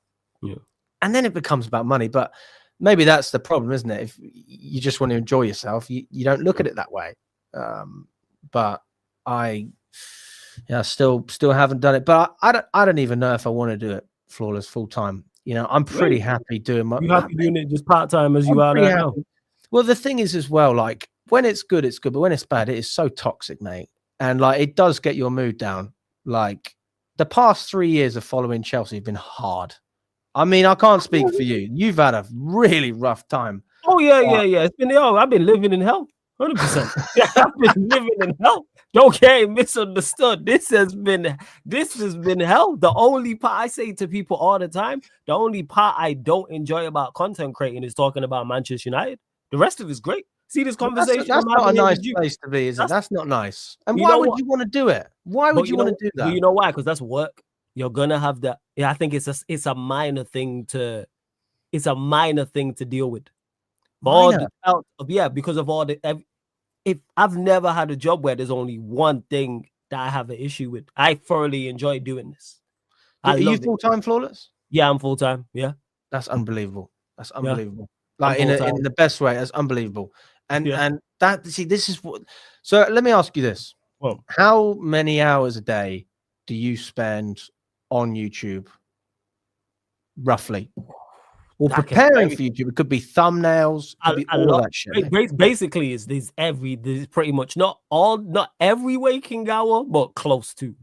Yeah. And then it becomes about money. But maybe that's the problem, isn't it? If you just want to enjoy yourself, you don't look at it that way. But I still haven't done it. But I don't even know if I want to do it flawless full time. I'm pretty happy doing my. You happy doing it just part time as you are now? Well, the thing is as well, when it's good, it's good. But when it's bad, it is so toxic, mate. And it does get your mood down. The past 3 years of following Chelsea have been hard. I mean, I can't speak for you. You've had a really rough time. Oh, yeah. It's been, I've been living in hell. 100%. I've been living in hell. Don't get misunderstood. This has been hell. The only part I say to people all the time, the only part I don't enjoy about content creating is talking about Manchester United. The rest of it is great. See this conversation? That's not a nice place to be, is it? That's not nice. And why would you want to do it? Why would you want to do that? You know why? Because that's work. You're gonna have that. Yeah, I think it's a minor thing to deal with. Because of all the. If I've never had a job where there's only one thing that I have an issue with, I thoroughly enjoy doing this. Are you full time Flawless? Yeah, I'm full time. Yeah, that's unbelievable. That's unbelievable. In the best way. That's unbelievable. And this is what. So let me ask you this: how many hours a day do you spend on YouTube, roughly? Or preparing for YouTube? It could be thumbnails, could be all that shit. Basically, there's pretty much not every waking hour, but close to.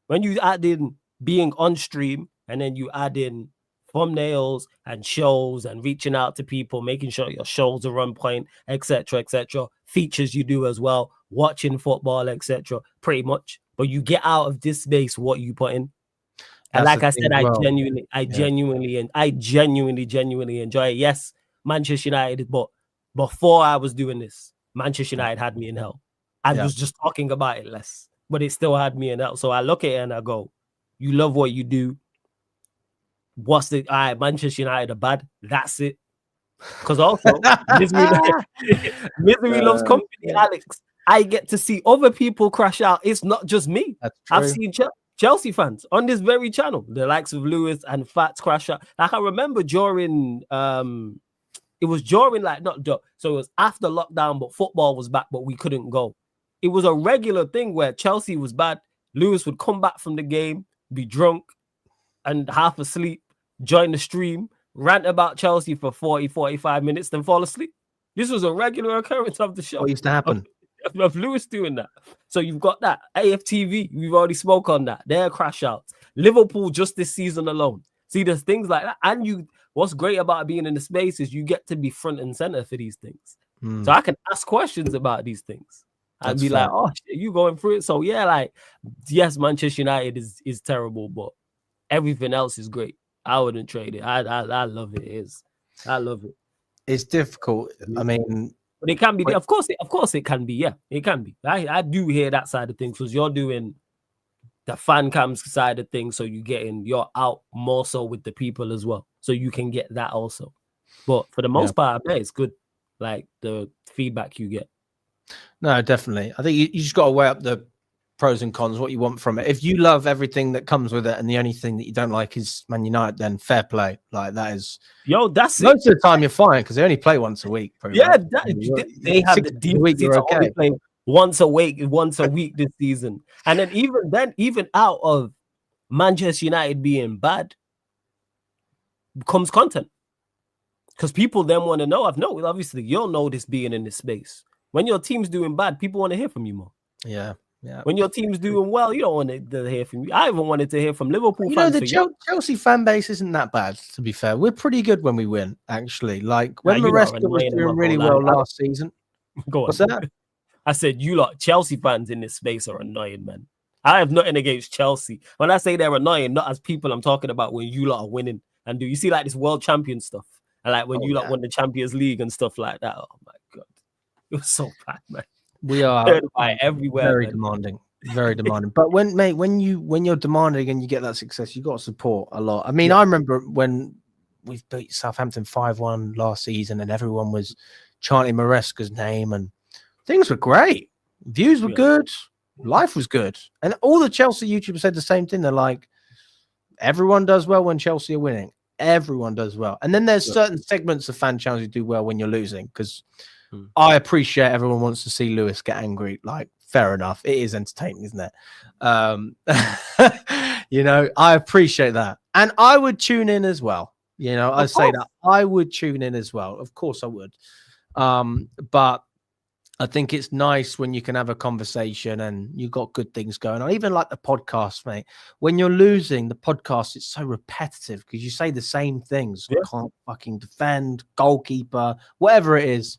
When you add in being on stream and then you add in thumbnails and shows and reaching out to people, making sure your shows are on point, etc., features you do as well, watching football, etc., pretty much. But you get out of this space what you put in. And like I said, I genuinely enjoy it. Yes, Manchester United, but before I was doing this, Manchester United had me in hell. I was just talking about it less, but it still had me in hell. So I look at it and I go, you love what you do. What's the Manchester United are bad? That's it. Because also, misery loves company, Alex. I get to see other people crash out. It's not just me. I've seen Chelsea fans on this very channel, the likes of Lewis and Fats crash out. Like I remember during it was during so it was after lockdown, but football was back, but we couldn't go. It was a regular thing where Chelsea was bad. Lewis would come back from the game, be drunk and half asleep, join the stream, rant about Chelsea for 40-45 minutes, then fall asleep. This was a regular occurrence of the show. What used to happen? Of Lewis doing that. So you've got that. AFTV, we've already spoke on that. Their crash outs. Liverpool just this season alone. See, there's things like that. And what's great about being in the space is you get to be front and center for these things. So I can ask questions about these things. I'd be like, oh, shit, you going through it? So yeah, yes, Manchester United is terrible, but everything else is great. I wouldn't trade it. I love it. I love it. It's difficult. I mean, but it can be. Of course, it can be. Yeah, it can be. I do hear that side of things because you're doing the fan cams side of things, so you're out more so with the people as well, so you can get that also. But for the most part, I bet it's good. Like the feedback you get. No, definitely. I think you just got to weigh up the pros and cons, what you want from it. If you love everything that comes with it and the only thing that you don't like is Man United, then fair play. Like that is that's most of the time you're fine because they only play once a week. They have the decency to only play once a week this season. And then even out of Manchester United being bad comes content. Because people then want to know. Obviously you'll know this being in this space. When your team's doing bad, people want to hear from you more. Yeah. When your team's doing well, you don't want to hear from you. I even wanted to hear from Liverpool fans. The Chelsea fan base isn't that bad, to be fair. We're pretty good when we win, actually. Like when Maresca was doing really well last season. Go on. What's that? I said, you lot Chelsea fans in this space are annoying, man. I have nothing against Chelsea. When I say they're annoying, not as people I'm talking about when you lot are winning. And do you see like this world champion stuff? And like when you lot won the Champions League and stuff like that. Oh my God. It was so bad, man. We are everywhere. Very demanding. But when you're demanding and you get that success, you got to support a lot. I mean, I remember when we beat Southampton 5-1 last season and everyone was chanting Maresca's name and things were great. Views were good. Life was good. And all the Chelsea YouTubers said the same thing. They're like, everyone does well when Chelsea are winning. Everyone does well. And then there's certain segments of fan channels who do well when you're losing because I appreciate everyone wants to see Lewis get angry. Like, fair enough. It is entertaining, isn't it? I appreciate that. And I would tune in as well. I say that. I would tune in as well. Of course I would. But I think it's nice when you can have a conversation and you got good things going on. Even like the podcast, mate. When you're losing the podcast, it's so repetitive because you say the same things. Yeah. Can't fucking defend, goalkeeper, whatever it is.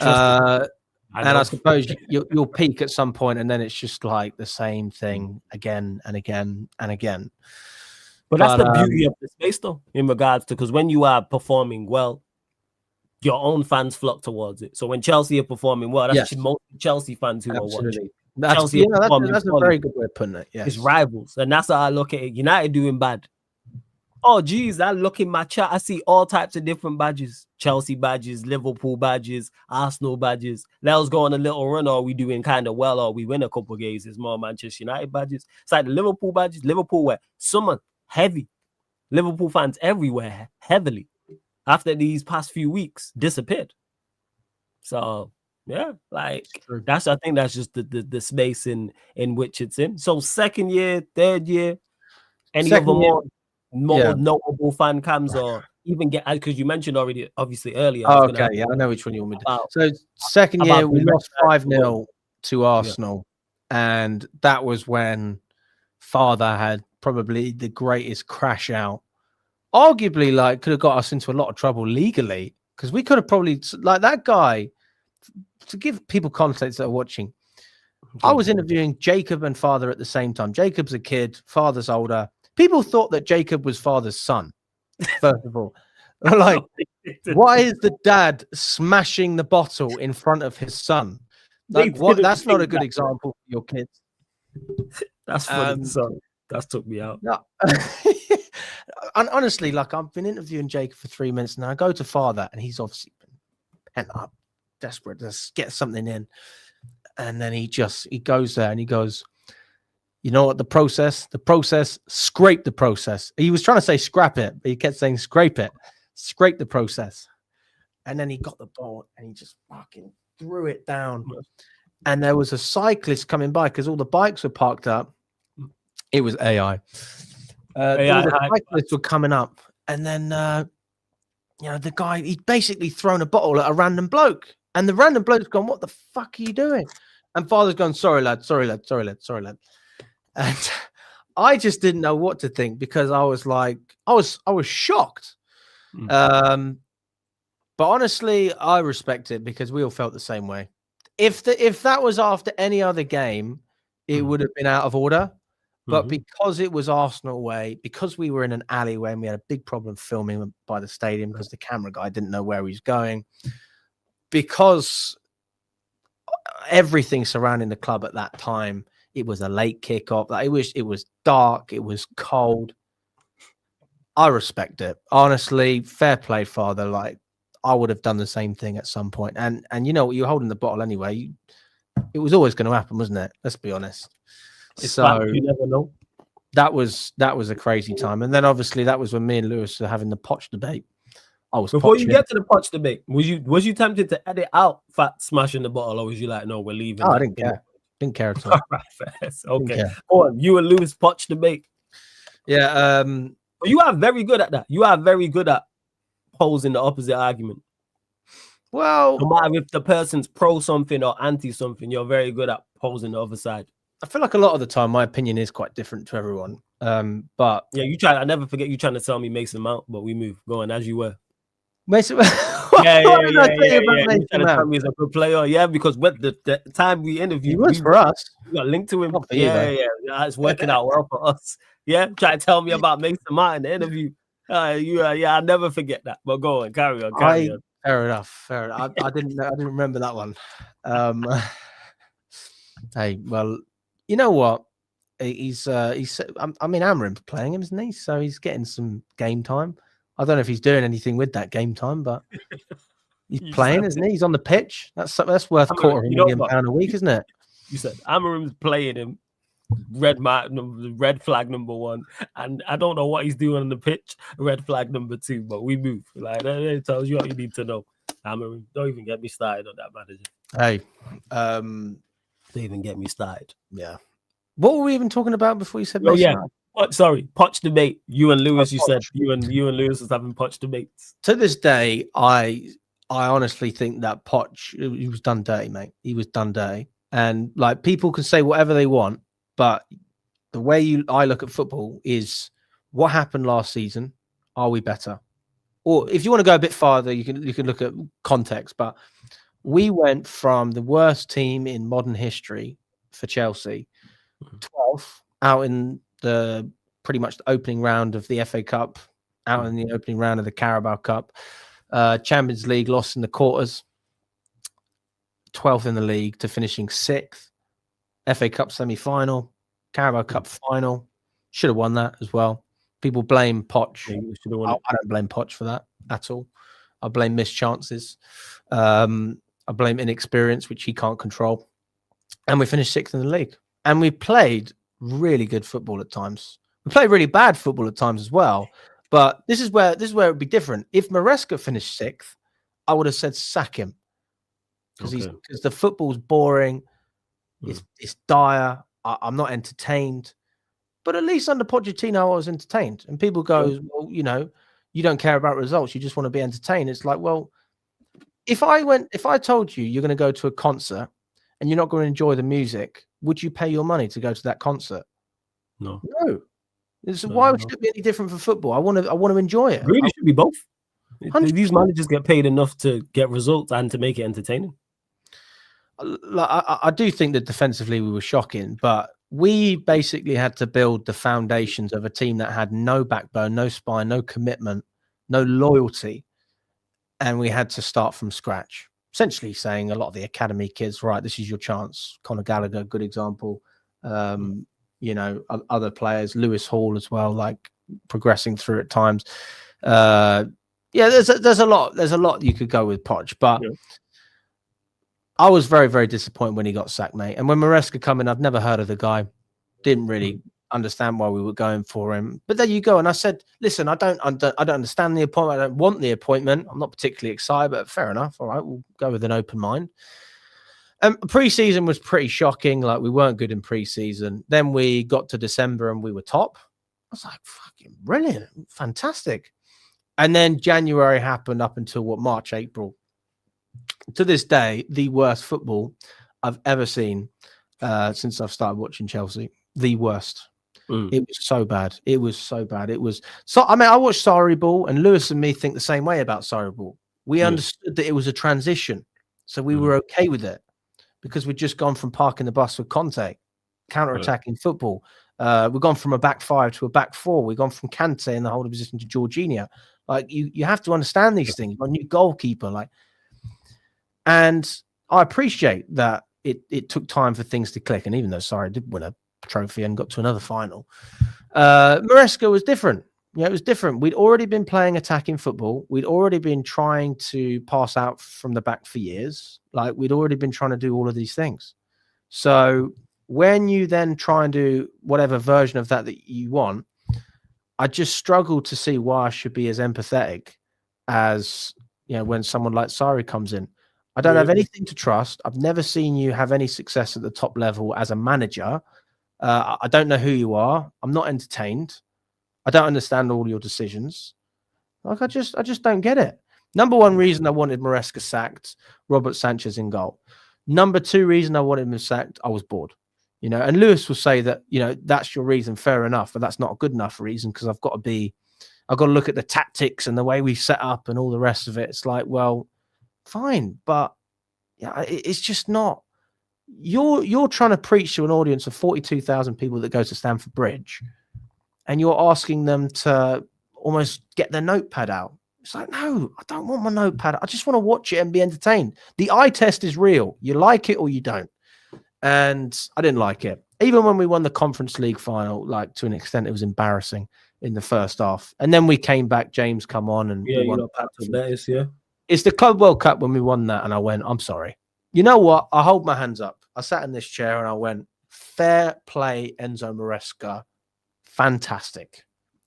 And I suppose you'll peak at some point, and then it's just like the same thing again and again and again. But that's the beauty of the space, though, in regards to because when you are performing well, your own fans flock towards it. So when Chelsea are performing well, that's actually most Chelsea fans who are watching. That's a very good way of putting it. Yes. It's rivals, and that's how I look at it. United doing bad. Oh, geez, I look in my chat. I see all types of different badges. Chelsea badges, Liverpool badges, Arsenal badges. Let's go on a little run, or we doing kind of well, or we win a couple of games. It's more Manchester United badges. It's like the Liverpool badges. Liverpool were summer heavy. Liverpool fans everywhere heavily. After these past few weeks disappeared. So yeah, like I think that's just the space in which it's in. So second year, third year, any other more notable fan cams or even get because you mentioned already obviously earlier. I know which one you want me to. So second year we lost 5-0 to Arsenal, and that was when Father had probably the greatest crash out arguably like could have got us into a lot of trouble legally, because we could have probably, like, that guy, to give people context that are watching, I was interviewing Jacob and Father at the same time. Jacob's a kid, Father's older. People thought that Jacob was Father's son, first of all. Like, why is the dad smashing the bottle in front of his son? Like, what? That's not a good example for your kids. That's funny. So that took me out. No. And honestly, like, I've been interviewing Jacob for 3 minutes, and I go to Father, and he's obviously been pent up, desperate to get something in. And then he goes there and he goes, you know what, the process, scrape the process. He was trying to say scrap it, but he kept saying scrape it, scrape the process. And then he got the ball and he just fucking threw it down. And there was a cyclist coming by because all the bikes were parked up. It was AI. All the cyclists were coming up. And then, the guy, he'd basically thrown a bottle at a random bloke. And the random bloke's gone, what the fuck are you doing? And Father's gone, sorry, lad. And I just didn't know what to think, because I was like, I was shocked. But honestly, I respect it, because we all felt the same way. If that was after any other game, it would have been out of order. But because it was Arsenal away, because we were in an alleyway and we had a big problem filming by the stadium because the camera guy didn't know where he was going, because everything surrounding the club at that time, it was a late kickoff. Like, it was dark, it was cold. I respect it. Honestly, fair play, Father. Like, I would have done the same thing at some point. And you know what, you're holding the bottle anyway. It was always going to happen, wasn't it? Let's be honest. So you never know. That was a crazy time. And then obviously that was when me and Lewis were having the Poch debate. Before you get to the Poch debate, was you tempted to edit out Fat smashing the bottle, or was you like, no, we're leaving? Oh, I didn't care. Didn't care at all. All right, okay. Go on, you and Lewis Poch debate. Yeah. But you are very good at that. You are very good at posing the opposite argument. Well, no matter if the person's pro something or anti something, you're very good at posing the other side. I feel like a lot of the time my opinion is quite different to everyone. But yeah, I never forget you trying to tell me Mason Mount, but we move going as you were. Mason, yeah. You trying to tell me he's a good player, yeah, because with the time we interviewed, he was for us. We got linked to him. Yeah, it's working out well for us. Yeah, trying to tell me about Mason Mount in the interview. I'll never forget that. But go on, carry on. Fair enough. I didn't remember that one. Hey, well, you know what? He's Amarim's playing him, isn't he? So he's getting some game time. I don't know if he's doing anything with that game time, but he's playing, isn't he? He's on the pitch. That's worth £250,000 a week, isn't it? You said Amarim's playing him. Red flag number 1, and I don't know what he's doing on the pitch. Red flag number 2, but we move. Like that tells you what you need to know. Amarim, don't even get me started on that manager. Hey, don't even get me started. Yeah. What were we even talking about before you said? Oh yeah. Sorry, Poch debate. You and Lewis. You said you and Lewis was having Poch debates. To this day, I honestly think that Poch, he was done dirty, mate. He was done dirty, and like, people can say whatever they want, but the way I look at football is what happened last season. Are we better? Or if you want to go a bit farther, you can look at context. But we went from the worst team in modern history for Chelsea, 12th out in the pretty much the opening round of the FA Cup, out in the opening round of the Carabao Cup, Champions League lost in the quarters, 12th in the league, to finishing 6th. FA Cup semi-final, Carabao Cup final. Should have won that as well. People blame Poch. Yeah, I don't blame Poch for that at all. I blame missed chances. I blame inexperience, which he can't control. And we finished 6th in the league. And we played really good football at times. We played really bad football at times as well. But this is where it would be different. If Maresca finished 6th, I would have said sack him, because the football's boring. It's dire. I'm not entertained. But at least under Pochettino, I was entertained. And people go, well, you don't care about results. You just want to be entertained. It's like, well, if I told you you're going to go to a concert and you're not going to enjoy the music, would you pay your money to go to that concert? No. Why should it be any different for football? I want to enjoy it. Really, should be both. 100%. These managers get paid enough to get results and to make it entertaining. I do think that defensively we were shocking, but we basically had to build the foundations of a team that had no backbone, no spine, no commitment, no loyalty, and we had to start from scratch. Essentially saying a lot of the academy kids, right, this is your chance. Conor Gallagher, good example. You know, other players, Lewis Hall as well, like progressing through at times. Yeah, there's a lot you could go with Poch, but I was very, very disappointed when he got sacked, mate. And when Maresca come in, I've never heard of the guy. Didn't really understand why we were going for him. But there you go. And I said, listen, I don't understand the appointment. I don't want the appointment. I'm not particularly excited, but fair enough. All right, we'll go with an open mind. Pre-season was pretty shocking. Like, we weren't good in pre-season. Then we got to December and we were top. I was like, fucking brilliant. Fantastic. And then January happened up until March, April. To this day, the worst football I've ever seen since I've started watching Chelsea. The worst. It was so bad. It was so bad. It was so. I mean, I watched Sarri Ball, and Lewis and me think the same way about Sarri Ball. We understood that it was a transition, so we were okay with it because we'd just gone from parking the bus with Conte, counter-attacking football. We've gone from a back five to a back four. We've gone from Kante in the holding position to Jorginho. Like, you have to understand these things. A new goalkeeper, like. And I appreciate that it took time for things to click. And even though Sarri did win a trophy and got to another final, Maresca was different. Yeah, it was different. We'd already been playing attacking football. We'd already been trying to pass out from the back for years. Like, we'd already been trying to do all of these things. So when you then try and do whatever version of that you want, I just struggle to see why I should be as empathetic as, you know, when someone like Sarri comes in. I don't have anything to trust. I've never seen you have any success at the top level as a manager. I don't know who you are. I'm not entertained. I don't understand all your decisions. Like, I just don't get it. Number one reason I wanted Maresca sacked, Robert Sanchez in goal. Number two reason I wanted him sacked, I was bored. You know, and Lewis will say that, you know, that's your reason, fair enough, but that's not a good enough reason because I've got to look at the tactics and the way we set up and all the rest of it. It's like, well, fine, but yeah, it's just not. You're trying to preach to an audience of 42,000 people that go to Stamford Bridge, and you're asking them to almost get their notepad out. It's like, no, I don't want my notepad. I just want to watch it and be entertained. The eye test is real. You like it or you don't. And I didn't like it. Even when we won the Conference League final, like, to an extent, it was embarrassing in the first half. And then we came back. James come on and we won. It's the Club World Cup when we won that, and I went, I'm sorry. You know what? I hold my hands up. I sat in this chair and I went, fair play, Enzo Maresca. Fantastic.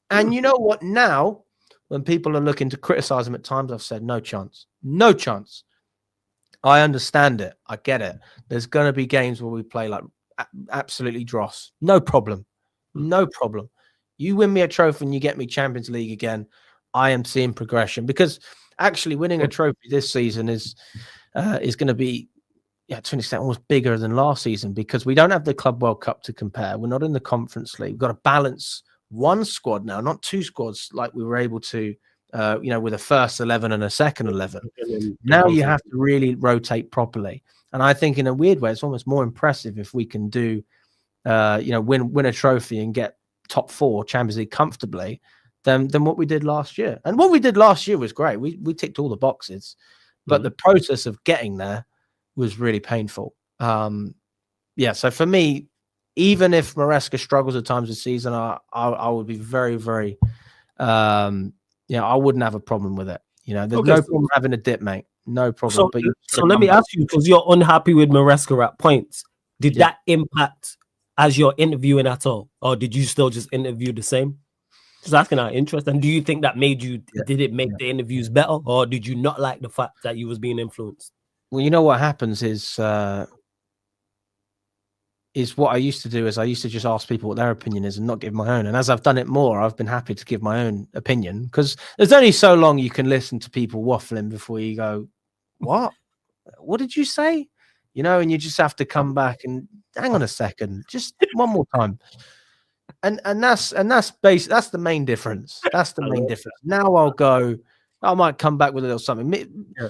And you know what? Now, when people are looking to criticize him at times, I've said, no chance. No chance. I understand it. I get it. There's going to be games where we play like absolutely dross. No problem. No problem. You win me a trophy and you get me Champions League again, I am seeing progression, because actually winning a trophy this season is going to be, to an extent, almost bigger than last season, because we don't have the Club World Cup to compare. We're not in the Conference League. We've got to balance one squad now, not two squads like we were able to, with a first 11 and a second 11. Now you have to really rotate properly. And I think in a weird way, it's almost more impressive if we can do, win a trophy and get top four Champions League comfortably than what we did last year. And what we did last year was great. We ticked all the boxes, but the process of getting there was really painful. So for me, even if Maresca struggles at times this season, I would be very, very, I wouldn't have a problem with it. There's no problem having a dip, mate. No problem. So let me ask you, because you're unhappy with Maresca at points. Did that impact as you're interviewing at all? Or did you still just interview the same? Just asking out of interest. And do you think that did it make the interviews better? Or did you not like the fact that you was being influenced? Well, you know what happens is what I used to do is I used to just ask people what their opinion is and not give my own. And as I've done it more, I've been happy to give my own opinion, because there's only so long you can listen to people waffling before you go, what did you say? And you just have to come back and hang on a second, just one more time. And that's that's the main difference. That's the main difference. Now I might come back with a little something. Yeah.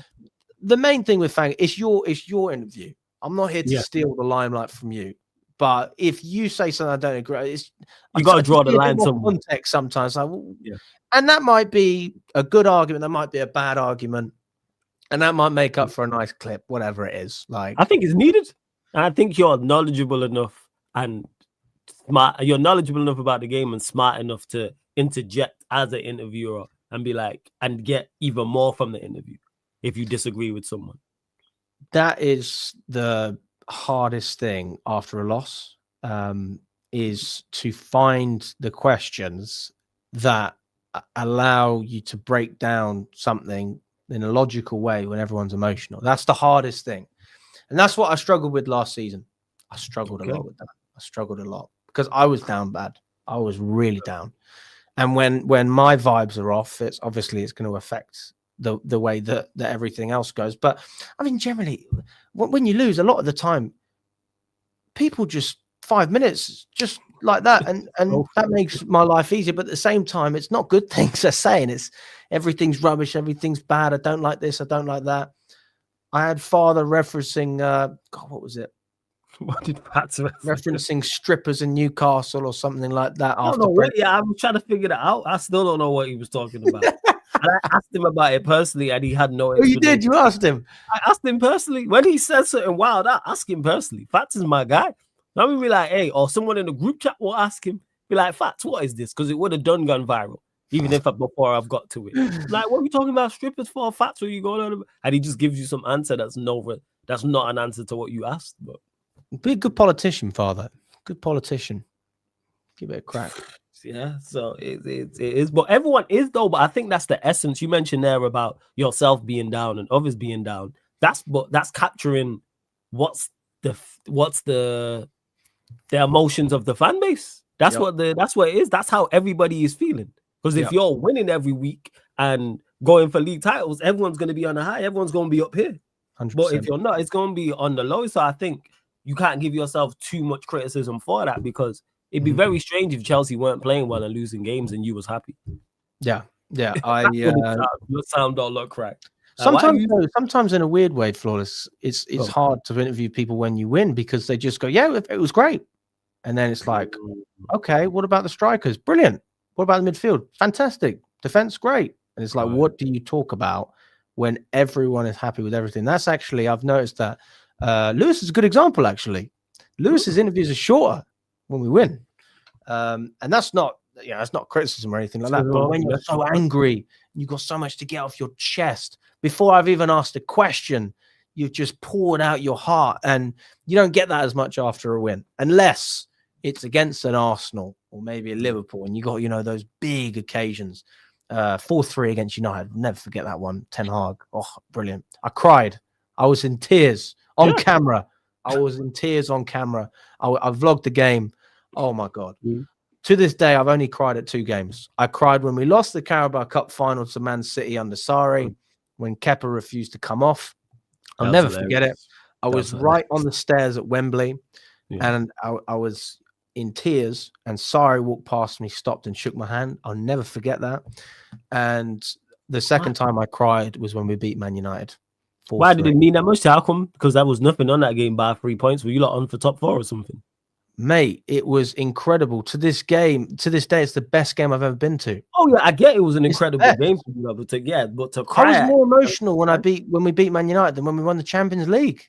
The main thing with Fang is your interview. I'm not here to Yeah. steal the limelight from you. But if you say something I don't agree, You got to draw the line somewhere. Context sometimes. Yeah. And that might be a good argument. That might be a bad argument. And that might make up for a nice clip, whatever it is. Like, I think it's needed. I think you're knowledgeable enough and smart. You're knowledgeable enough about the game and smart enough to interject as an interviewer and be like, and get even more from the interview if you disagree with someone. That is the hardest thing after a loss, is to find the questions that allow you to break down something in a logical way when everyone's emotional. That's the hardest thing. And that's what I struggled with last season. I struggled a lot with that. I struggled a lot because I was down bad. I was really down. And when my vibes are off, it's going to affect the way that everything else goes. But I mean, generally, when you lose, a lot of the time, people just 5 minutes, just like that. And that makes my life easier. But at the same time, it's not good things they're saying. It's everything's rubbish. Everything's bad. I don't like this. I don't like that. I had father referencing, what was it? What did Pat say? Referencing strippers in Newcastle or something like that. I don't know. I'm trying to figure that out. I still don't know what he was talking about. And I asked him about it personally, and he had no. Oh, you did? You asked him? I asked him personally when he said something wild. I asked him personally. Fats is my guy. I mean, be like, hey, or someone in the group chat will ask him, be like, Fats, what is this? Because it would have gone viral, even if before I've got to it. Like, what are we talking about strippers for? Fats, what are you going on about? And he just gives you some answer that's not an answer to what you asked. But be a good politician, father. Good politician. Give it a crack. Yeah, so it is, but everyone is though. But I think that's the essence you mentioned there about yourself being down and others being down. That's capturing what's the emotions of the fan base. That's what it is. That's how everybody is feeling. Because if you're winning every week and going for league titles, everyone's going to be on the high. Everyone's going to be up here. 100%. But if you're not, it's going to be on the low. So I think you can't give yourself too much criticism for that because it'd be very strange if Chelsea weren't playing well and losing games and you was happy. Yeah. Your sound don't look correct. Sometimes in a weird way, Flawless, it's hard to interview people when you win because they just go, yeah, it was great. And then it's like, okay, what about the strikers? Brilliant. What about the midfield? Fantastic. Defense, great. And it's like, what do you talk about when everyone is happy with everything? That's actually, I've noticed that Lewis is a good example, actually. Lewis's interviews are shorter when we win. And that's not criticism or anything like that. But when you're so angry, you've got so much to get off your chest. Before I've even asked a question, you've just poured out your heart. And you don't get that as much after a win, unless it's against an Arsenal or maybe a Liverpool. And you got, those big occasions. 4-3 against United. Never forget that one. Ten Hag. Oh, brilliant. I cried. I was in tears on camera. I vlogged the game. Oh, my God. To this day, I've only cried at 2 games. I cried when we lost the Carabao Cup final to Man City under Sarri, when Kepa refused to come off. I'll never forget it. I was right on the stairs at Wembley, and I was in tears, and Sarri walked past me, stopped and shook my hand. I'll never forget that. And the second time I cried was when we beat Man United. 4-3. Why did it mean that much? How come? Because there was nothing on that game by 3 points. Were you lot on for top 4 or something? Mate, it was incredible. To this day, it's the best game I've ever been to. Oh yeah, I get it was an incredible game to be able to but to cry. I was more emotional when we beat Man United than when we won the Champions League.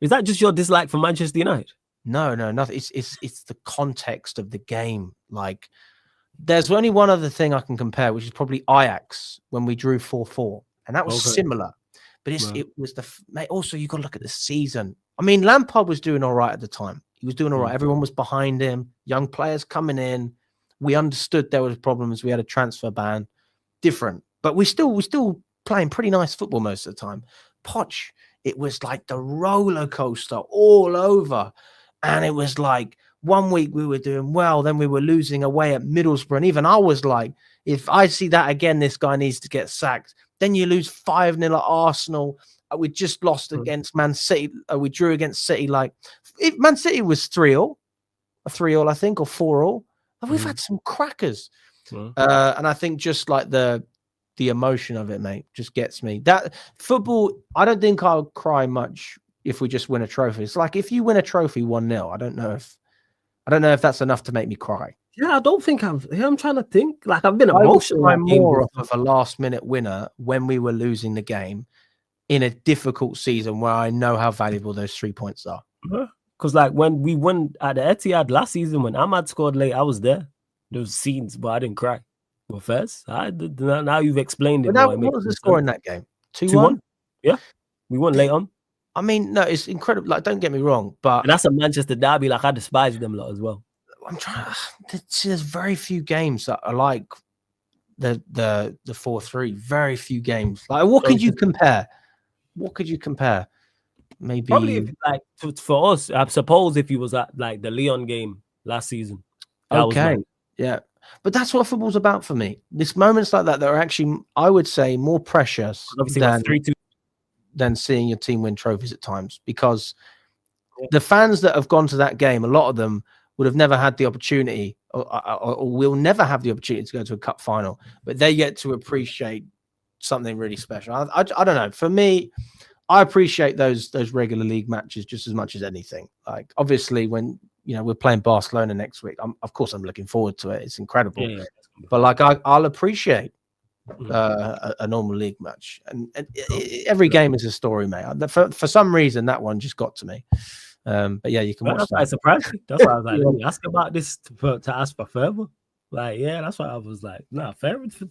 Is that just your dislike for Manchester United? No, nothing. It's the context of the game. Like, there's only one other thing I can compare, which is probably Ajax when we drew 4-4, and that was similar. But it was mate. Also, you got to look at the season. I mean, Lampard was doing all right at the time. He was doing all right. Everyone was behind him. Young players coming in. We understood there was problems. We had a transfer ban. Different. But we still playing pretty nice football most of the time. Poch, it was like the roller coaster all over. And it was like 1 week we were doing well. Then we were losing away at Middlesbrough. And even I was like, if I see that again, this guy needs to get sacked. Then you lose 5-0 at Arsenal. We just lost against Man City. We drew against City. Like, if Man City was 3-3, I think, or 4-4. We've had some crackers. Mm. And I think just like the emotion of it, mate, just gets me. That football, I don't think I'll cry much if we just win a trophy. It's like if you win a trophy 1-0, I don't know if that's enough to make me cry. Yeah, I don't think I'm trying to think. Like I've been I will emotional. cry more off of a last-minute winner when we were losing the game in a difficult season where I know how valuable those 3 points are. Because like when we won at the Etihad last season, when Ahmad scored late, I was there. There was scenes, but I didn't cry. Well, first, now you've explained it. But what was the score in that game? 2-1? Yeah, we won late on. I mean, no, it's incredible. Like, don't get me wrong, but and that's a Manchester derby. Like I despise them a lot as well. I'm trying. There's very few games that are like the 4-3. Very few games. Like, what could you compare? What could you compare? Maybe probably like for us. I suppose if you was at like the Lyon game last season. Okay. Yeah. But that's what football's about for me. There's moments like that are actually, I would say, more precious than seeing your team win trophies at times. Because the fans that have gone to that game, a lot of them would have never had the opportunity or will never have the opportunity to go to a cup final. But they get to appreciate something really special. I don't know. For me, I appreciate those regular league matches just as much as anything. Like, obviously, when we're playing Barcelona next week, of course I'm looking forward to it. It's incredible. Yeah. But like I'll appreciate a normal league match, and every game is a story, mate. For some reason, that one just got to me. But yeah, you can watch. That's why I surprised me. That's why I was like, let me ask about this to ask for further. Like, yeah, that's why I was like, nah, fair enough.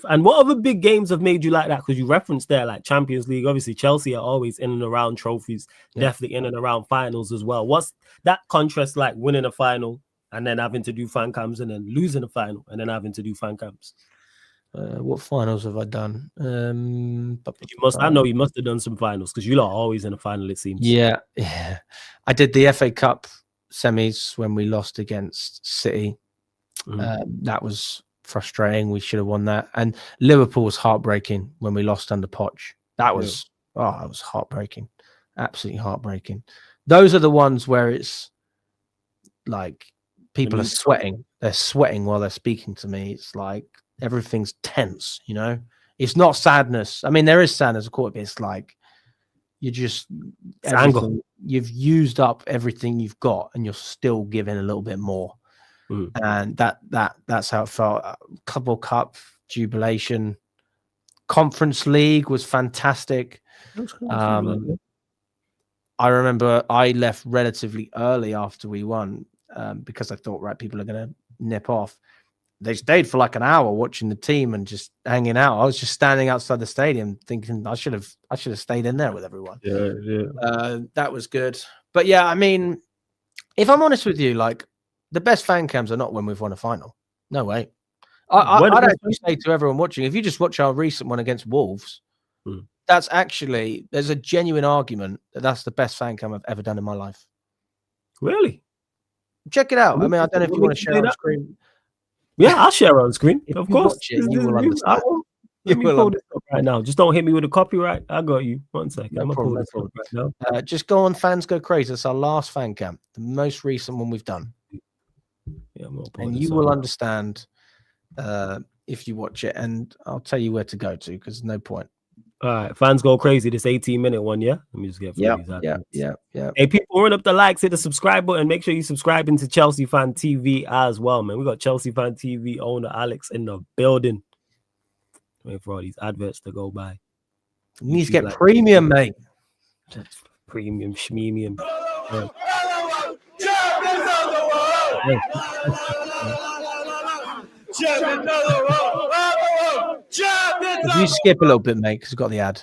And what other big games have made you like that? Because you referenced there, like Champions League. Obviously, Chelsea are always in and around trophies, definitely in and around finals as well. What's that contrast like, winning a final and then having to do fan cams, and then losing a final and then having to do fan cams? What finals have I done? I know you must have done some finals because you lot are always in a final, it seems. Yeah. I did the FA Cup semis when we lost against City. That was frustrating. We should have won that. And Liverpool was heartbreaking when we lost under Poch. That was that was heartbreaking. Absolutely heartbreaking. Those are the ones where it's like people are sweating. They're sweating while they're speaking to me. It's like everything's tense, It's not sadness. I mean, there is sadness, of course, but it's like you've used up everything you've got and you're still giving a little bit more. And that's how it felt. Couple Cup jubilation, Conference League was fantastic. I remember I left relatively early after we won because I thought, right, people are going to nip off. They stayed for like an hour watching the team and just hanging out. I was just standing outside the stadium thinking I should have stayed in there with everyone. That was good. But yeah, I mean, if I'm honest with you, like, the best fan cams are not when we've won a final. No way. I'd actually say to everyone watching, if you just watch our recent one against Wolves, there's a genuine argument that that's the best fan cam I've ever done in my life. Really? Check it out. I mean, I don't know if you want to share on screen. Yeah, I'll share on screen. Of course. You will understand. Let me pull this up right now. Just don't hit me with a copyright. I got you. 1 second. No I'm problem, gonna pull this up right now. Just go on Fans Go Crazy. It's our last fan cam, the most recent one we've done. Yeah, and you will understand if you watch it, and I'll tell you where to go to because there's no point. All right, Fans Go Crazy. This 18-minute one, yeah. Let me just get yeah. Hey, people, run up the likes, hit the subscribe button. Make sure you subscribe into Chelsea Fan TV as well, man. We got Chelsea Fan TV owner Alex in the building. Waiting for all these adverts to go by. You need to get premium, mate. Premium, schmemium. If you skip a little bit, mate, because we've got the ad.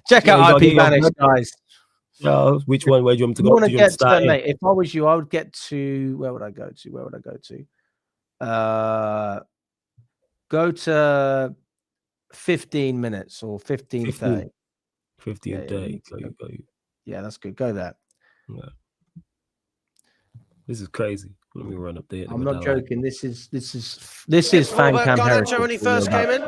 Check out IP Vanish, guys. Which one? Where do you want me to go? Want to get to that, mate? If I was you, I would get to where would I go to? Go to 15 minutes or 15:30. 15:30. Got you. Yeah, that's good. Go there. Yeah. This is crazy. Let me run up there. I'm not joking. This is fan cam heritage. When he first came in,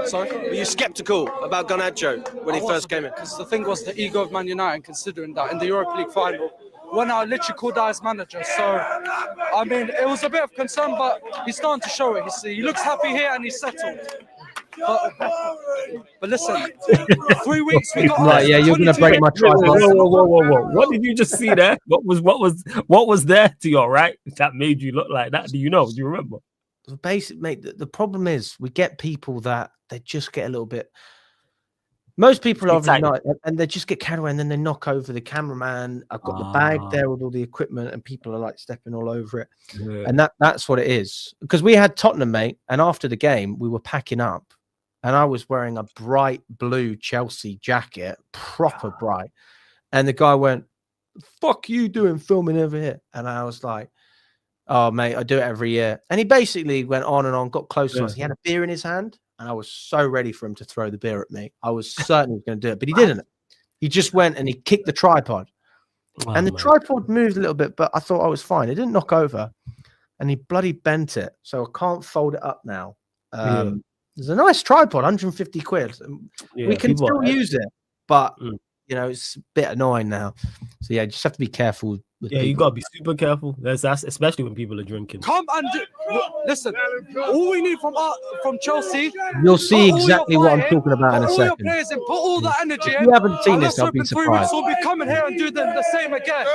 sorry, were you skeptical about Garnacho when he first came in? Because the thing was the ego of Man United, considering that in the Europa League final when I literally called out his manager. So, I mean, it was a bit of concern, but he's starting to show it. He looks happy here and he's settled. But listen, 3 weeks we got right. Yeah, you're gonna break my tripod. Whoa! What did you just see there? What was there to your right that made you look like that? Do you know? Do you remember? Basic, mate. The problem is we get people that they just get a little bit. Most people are overnight and they just get carried away and then they knock over the cameraman. I've got the bag there with all the equipment and people are like stepping all over it. Yeah. And that's what it is. Because we had Tottenham, mate, and after the game, we were packing up and I was wearing a bright blue Chelsea jacket, proper bright. And the guy went, "Fuck you doing filming over here?" And I was like, "Oh, mate, I do it every year." And he basically went on and on, got close to us. He had a beer in his hand. And I was so ready for him to throw the beer at me. I was certain he was going to do it, but he didn't. He just went and he kicked the tripod. And the tripod moved a little bit, but I thought I was fine. It didn't knock over. And he bloody bent it. So I can't fold it up now. There's a nice tripod, 150 quid. Yeah, we can still use it, but you know, it's a bit annoying now. So yeah, just have to be careful. Yeah, you gotta be super careful. That's especially when people are drinking. Come and listen. All we need from Chelsea. You'll see exactly what I'm talking about in a second. All your players and put all that energy. If you haven't seen this, I'll be surprised. We'll be coming here and do the same again.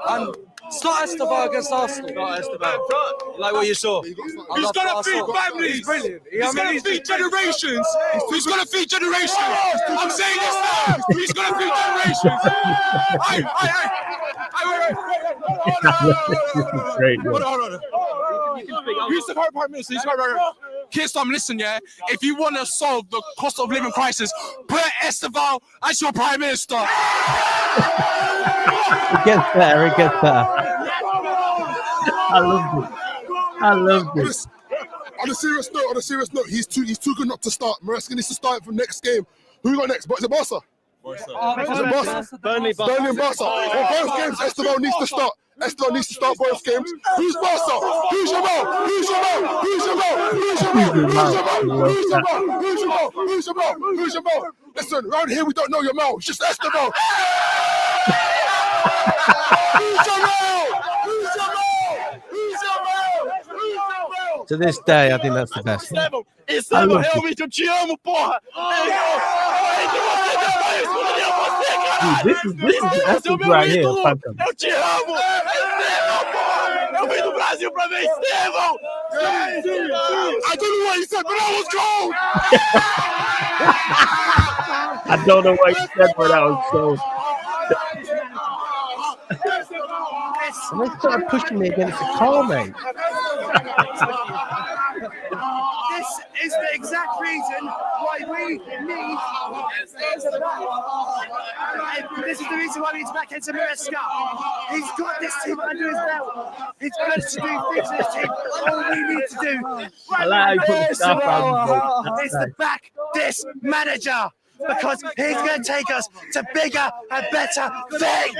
And start Esteban against Arsenal. Start Esteban. Like what you saw. He's gonna feed families. He's brilliant. He's gonna feed generations. He's gonna feed generations. I'm saying this now. He's gonna feed generations. Hold on. Who's the current prime minister? Keir Starmer, listen, yeah. If you want to solve the cost of living crisis, put Esteban as your prime minister. It gets better. I love this. On a serious note, he's too good not to start. Maresca needs to start from next game. Who we got next? Is it Barca? Burnley and Barca. For both games, Esteban needs to start. Esteban needs to start both games. Who's Barca? Who's your man? Listen, around here we don't know your man. It's just Esteban. To this day, I think that's the best. Esteban, realmente eu te amo, porra! This is the essence right here. Eu te amo! Esteban, porra! Eu vim do Brasil pra ver Esteban! I don't know what he said, but that was cold! I don't know what he said, but that was cold. And they started pushing me against the car, mate. This is the exact reason why we need this is the reason why we need to back into Maresca. He's got this team under his belt. He's going to do things in this team. All we need to do is to back this manager, because he's going to take us to bigger and better things.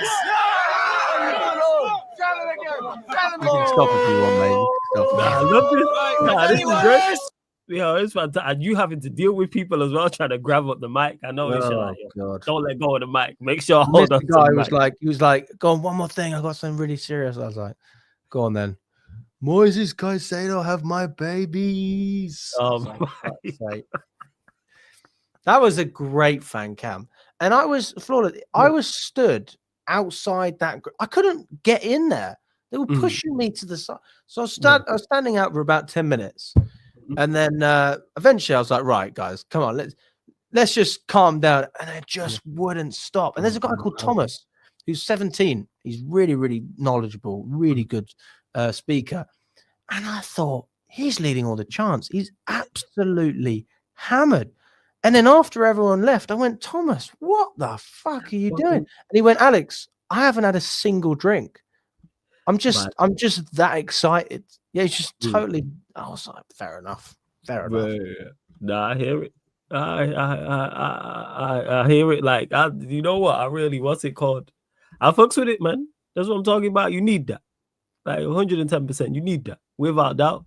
You can stop if you want, mate. I love this. This is great. Yeah, it's fantastic. You having to deal with people as well, trying to grab up the mic. I know it's like, don't let go of the mic. Make sure I hold on. He was like, go on, one more thing. I got something really serious. I was like, go on then. Moises Caicedo have my babies. That was a great fan cam. And I was flawless. I was stood outside that. I couldn't get in there. They were pushing me to the side. So I was standing out for about 10 minutes. And then eventually I was like, right, guys, come on, let's just calm down. And it just wouldn't stop. And there's a guy called Thomas who's 17. He's really, really knowledgeable, really good speaker. And I thought, he's leading all the chants. He's absolutely hammered. And then after everyone left, I went, Thomas, what the fuck are you doing? And he went, Alex, I haven't had a single drink. I'm just that excited. Yeah, it's just totally. I was like, fair enough. Nah, I hear it. I hear it. Like, you know what? What's it called? I fucks with it, man. That's what I'm talking about. You need that. Like 110%. You need that. Without doubt.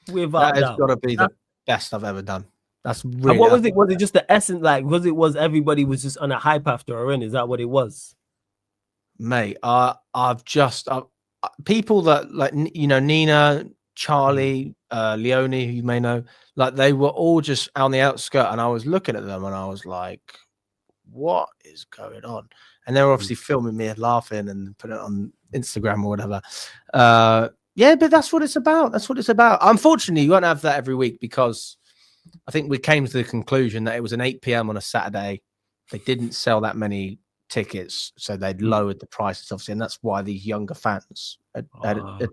That has got to be the best I've ever done. That's really. And what was it? Was it just the essence? Like, was everybody was just on a hype after a run? Is that what it was? Mate, I've just people that like Nina, Charlie, Leone, who you may know, like they were all just on the outskirt, and I was looking at them and I was like, what is going on? And they were obviously filming me and laughing and putting it on Instagram or whatever. Yeah, but that's what it's about. That's what it's about. Unfortunately, you won't have that every week because I think we came to the conclusion that it was an 8 p.m. on a Saturday. They didn't sell that many tickets, so they'd lowered the prices, obviously, and that's why these younger fans had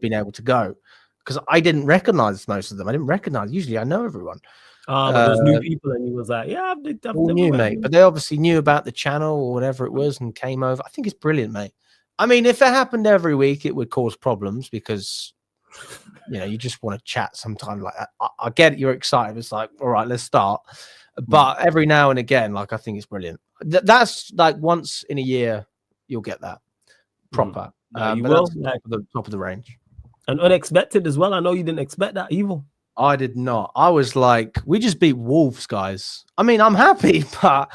been able to go. Because I didn't recognize most of them. I didn't recognize. Usually, I know everyone. But there's new people, and he was like, "Yeah, I've all new, mate." But they obviously knew about the channel or whatever it was and came over. I think it's brilliant, mate. I mean, if it happened every week, it would cause problems because you just want to chat sometimes. Like I get it, you're excited. It's like, all right, let's start. But every now and again, like I think it's brilliant. That's like once in a year you'll get that proper. You but will, that's the top of the range. And unexpected as well. I know you didn't expect that, Evil. I did not. I was like, we just beat Wolves, guys. I mean, I'm happy, but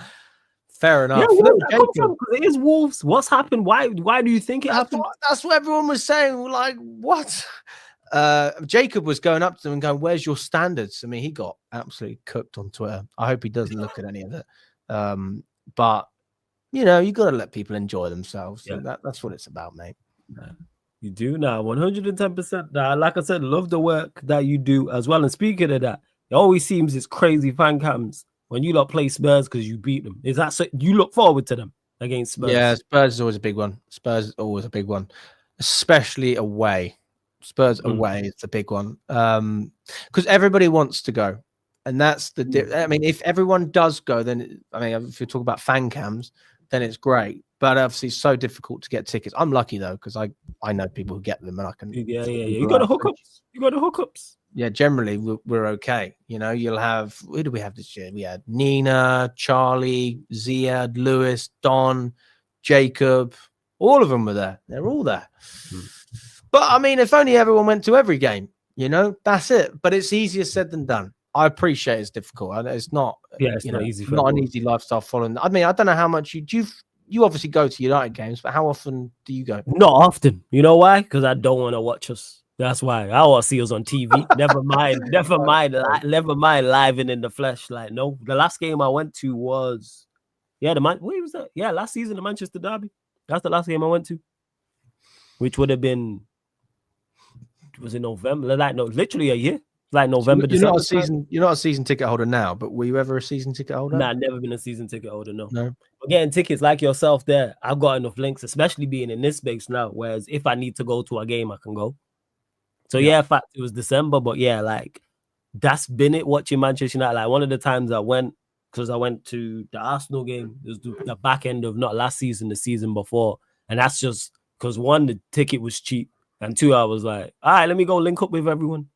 fair enough. Yeah, where's that come from? Because it is Wolves. What's happened? Why do you think it happened? That's what everyone was saying. We're like, what? Jacob was going up to them and going, where's your standards? I mean, he got absolutely cooked on Twitter. I hope he doesn't look at any of it. But you got to let people enjoy themselves. Yeah. That's what it's about, mate. You do now, 110%. Like I said, love the work that you do as well. And speaking of that, it always seems it's crazy fan cams when you lot play Spurs because you beat them. Is that so? You look forward to them against Spurs? Yeah, Spurs is always a big one. Spurs is always a big one, especially away. Spurs away is a big one because everybody wants to go, and that's the. I mean, if everyone does go, then if you talk about fan cams, then it's great. But obviously, it's so difficult to get tickets. I'm lucky though because I know people who get them, and I can. Yeah. You got the hookups. You got the hookups. Yeah, generally we're okay. You'll have. Who do we have this year? We had Nina, Charlie, Ziad, Lewis, Don, Jacob. All of them were there. They're all there. But I mean, if only everyone went to every game, that's it. But it's easier said than done. I appreciate it's difficult. It's not. Yeah, it's not easy. Not an easy lifestyle following. I mean, I don't know how much you obviously go to United games, but how often do you go? Not often. You know why? Because I don't want to watch us. That's why I want to see us on TV. Never mind live and in the flesh. Like, no, the last game I went to was, where was that? Yeah, last season, the Manchester Derby. That's the last game I went to, which would have been. Was in November, literally a year, like November. You're not a season ticket holder now, but were you ever a season ticket holder? Nah, never been a season ticket holder. No. But getting tickets like yourself, there, I've got enough links, especially being in this space now. Whereas if I need to go to a game, I can go. So in fact, it was December, but like that's been it. Watching Manchester United, like one of the times I went because I went to the Arsenal game. It was the back end of not last season, the season before, and that's just because one, the ticket was cheap. And two, I was like, all right, let me go link up with everyone.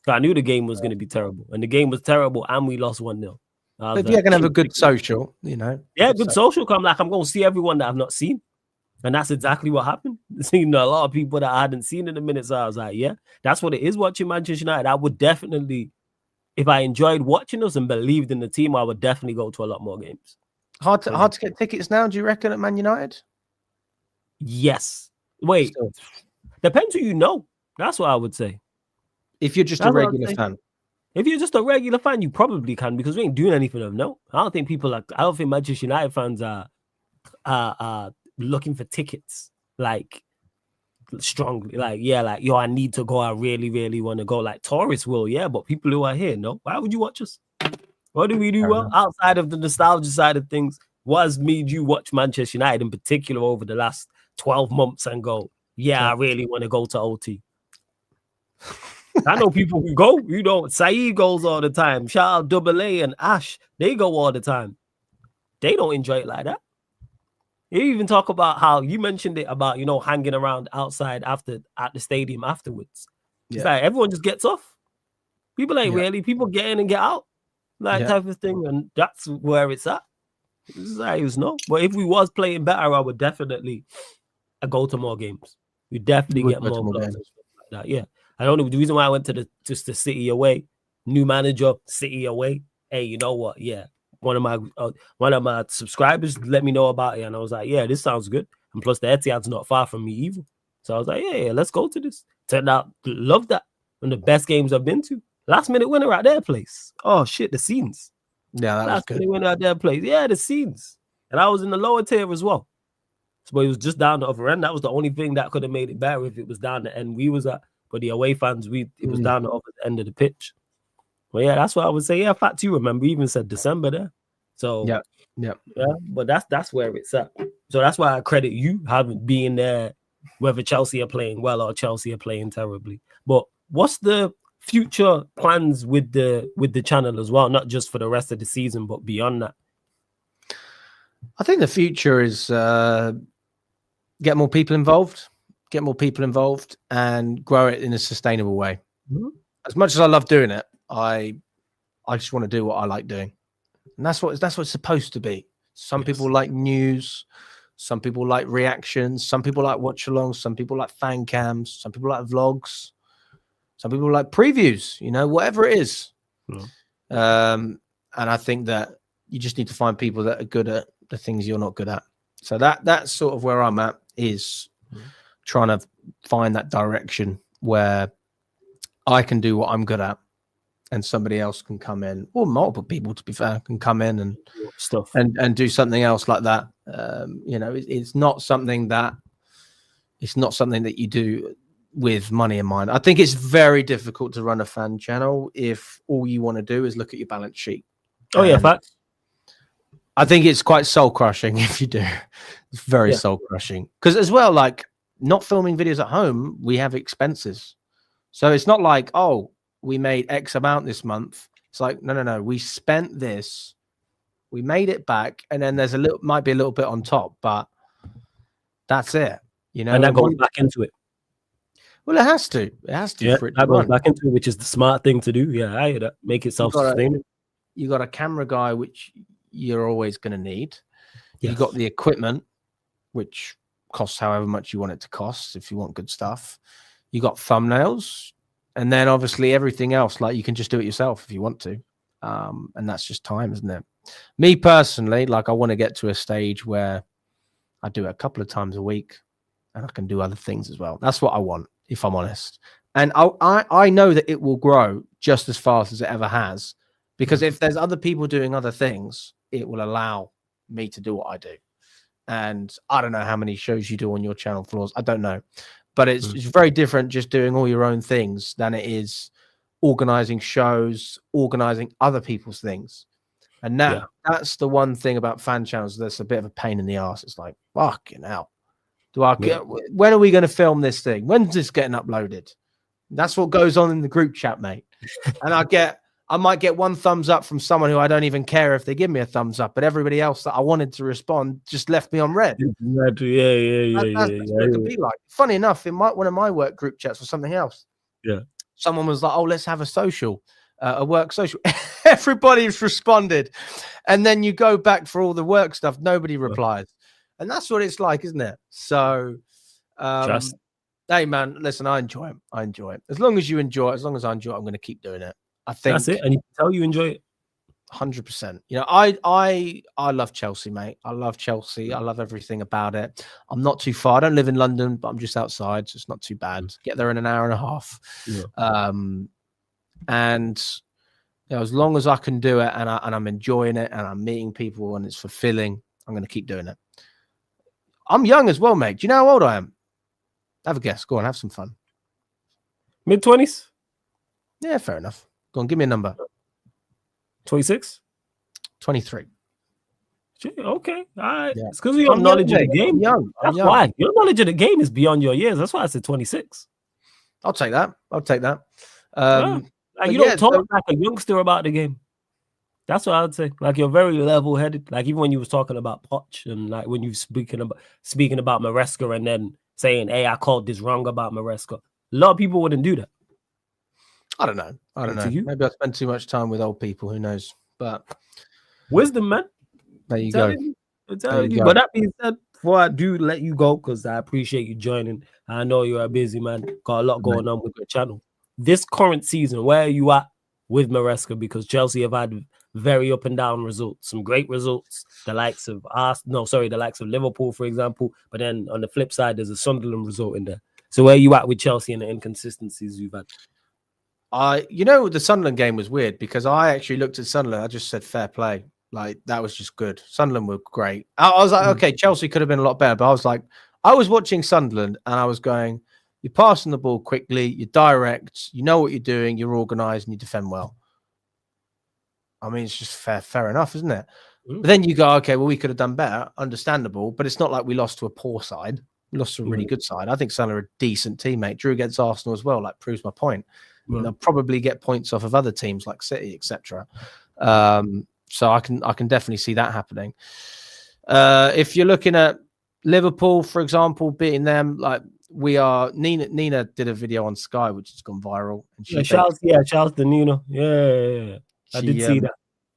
I knew the game was going to be terrible. And the game was terrible, and we lost 1-0. But if you're going to have a good social, Yeah, good social. I'm going to see everyone that I've not seen. And that's exactly what happened. Seeing a lot of people that I hadn't seen in a minute. So I was like, yeah, that's what it is watching Manchester United. I would definitely, if I enjoyed watching us and believed in the team, I would definitely go to a lot more games. Hard to get tickets now, do you reckon, at Man United? Yes. Wait. Depends who you know. That's what I would say. If you're just a regular fan. If you're just a regular fan, you probably can because we ain't doing anything of note. I don't think Manchester United fans are looking for tickets like strongly. Like, I need to go. I really, really want to go. Like tourists will, but people who are here, no. Why would you watch us? What do we do well outside of the nostalgia side of things? What has made you watch Manchester United in particular over the last 12 months and go, I really want to go to OT. I know people who go, Saeed goes all the time. Shout out Double A and Ash. They go all the time. They don't enjoy it like that. You even talk about how you mentioned it about, hanging around outside at the stadium afterwards. It's like everyone just gets off. People ain't really, people get in and get out. Type of thing. And that's where it's at. But if we was playing better, I would definitely go to more games. We definitely get more games. Like that. Yeah. I don't know the reason why I went to the City away, new manager, City away. Hey, you know what? Yeah, one of my subscribers let me know about it, and I was like, yeah, this sounds good. And plus, the Etihad's not far from me either. So I was like, yeah, let's go to this. Turned out, love that. One of the best games I've been to. Last minute winner at their place. Oh, shit, the scenes. Yeah, that was good. Last minute winner at their place. Yeah, the scenes. And I was in the lower tier as well. So it was just down the other end. That was the only thing that could have made it better if it was down the end we was at. But the away fans, it was down the other end of the pitch. Well, yeah, that's what I would say. Yeah, fact you remember, we even said December there. So yeah. But that's where it's at. So that's why I credit you having being there, whether Chelsea are playing well or Chelsea are playing terribly. But what's the future plans with the channel as well? Not just for the rest of the season, but beyond that. I think the future is get more people involved, and grow it in a sustainable way. Mm-hmm. As much as I love doing it, I just want to do what I like doing, and that's what it's supposed to be. Some people like news, some people like reactions, some people like watch-alongs, some people like fan cams, some people like vlogs, some people like previews. Whatever it is. And I think that you just need to find people that are good at the things you're not good at. So that's sort of where I'm at, is trying to find that direction where I can do what I'm good at and somebody else can come in, or multiple people, to be fair, can come in and stuff and do something else like that. It's not something that you do with money in mind. I think it's very difficult to run a fan channel if all you want to do is look at your balance sheet. Oh, yeah, facts. I think it's quite soul crushing if you do. It's very soul crushing, because as well, like, not filming videos at home, we have expenses. So it's not like, oh, we made X amount this month. It's like, no. We spent this, we made it back, and then there's might be a little bit on top, but that's it. And that goes back into it. Well, it has to. Yeah, for it to that goes run. back into it, which is the smart thing to do. Yeah, I hear that. Make it self-sustaining. You got a camera guy, which you're always going to need. Yes. You got the equipment, which costs however much you want it to cost if you want good stuff. You got thumbnails, and then obviously everything else, like, you can just do it yourself if you want to. And that's just time, isn't it? Me personally, like, I want to get to a stage where I do it a couple of times a week and I can do other things as well. That's what I want, if I'm honest. And I know that it will grow just as fast as it ever has, because if there's other people doing other things, it will allow me to do what I do. And I don't know how many shows you do on your channel, Floors. I don't know. But it's very different just doing all your own things than it is organizing shows, organizing other people's things. And that's the one thing about fan channels that's a bit of a pain in the ass. It's like, fucking hell. When are we going to film this thing? When's this getting uploaded? That's what goes on in the group chat, mate. And I might get one thumbs up from someone who I don't even care if they give me a thumbs up, but everybody else that I wanted to respond just left me on red. That's what it can be like. Funny enough, in one of my work group chats was something else. Yeah. Someone was like, oh, let's have a social, a work social. Everybody's responded. And then you go back for all the work stuff. Nobody replies. And that's what it's like, isn't it? So, hey, man, listen, I enjoy it. As long as you enjoy it, as long as I enjoy it, I'm going to keep doing it. I think that's it, and you can tell you enjoy it. 100%. I love Chelsea, mate. I love Chelsea. I love everything about it. I'm not too far. I don't live in London, but I'm just outside, so it's not too bad. Get there in an hour and a half. Yeah. And as long as I can do it, and I'm enjoying it, and I'm meeting people, and it's fulfilling, I'm going to keep doing it. I'm young as well, mate. Do you know how old I am? Have a guess. Go on, have some fun. Mid-20s? Yeah, fair enough. Go on, give me a number. 26? 23. Okay, all right. Yeah. It's because of your knowledge of the game. That's why. Your knowledge of the game is beyond your years. That's why I said 26. I'll take that. Like, you don't talk like a youngster about the game. That's what I would say. Like, you're very level-headed. Like, even when you was talking about Poch, and like when you speaking about Maresca, and then saying, "Hey, I called this wrong about Maresca." A lot of people wouldn't do that. I don't know. Maybe I spend too much time with old people. Who knows? But wisdom, man. There you go. But that being said, before I do let you go, because I appreciate you joining. I know you're a busy man. Got a lot going on with your channel. This current season, where are you at with Maresca? Because Chelsea have had very up and down results. Some great results, the likes of the likes of Liverpool, for example. But then on the flip side, there's a Sunderland result in there. So where are you at with Chelsea and the inconsistencies you've had? The Sunderland game was weird because I actually looked at Sunderland. I just said fair play. Like, that was just good. Sunderland were great. I was like, okay, Chelsea could have been a lot better. But I was like, I was watching Sunderland and I was going, you're passing the ball quickly, you're direct, you know what you're doing, you're organised and you defend well. I mean, it's just fair enough, isn't it? But then you go, okay, well, we could have done better. Understandable. But it's not like we lost to a poor side. We lost to a really good side. I think Sunderland are a decent teammate. Drew against Arsenal as well, like, proves my point. They'll probably get points off of other teams like City, etc. So I can definitely see that happening. If you're looking at Liverpool, for example, beating them, like Nina did a video on Sky which has gone viral. And Charles the Nina. Yeah. I did see that.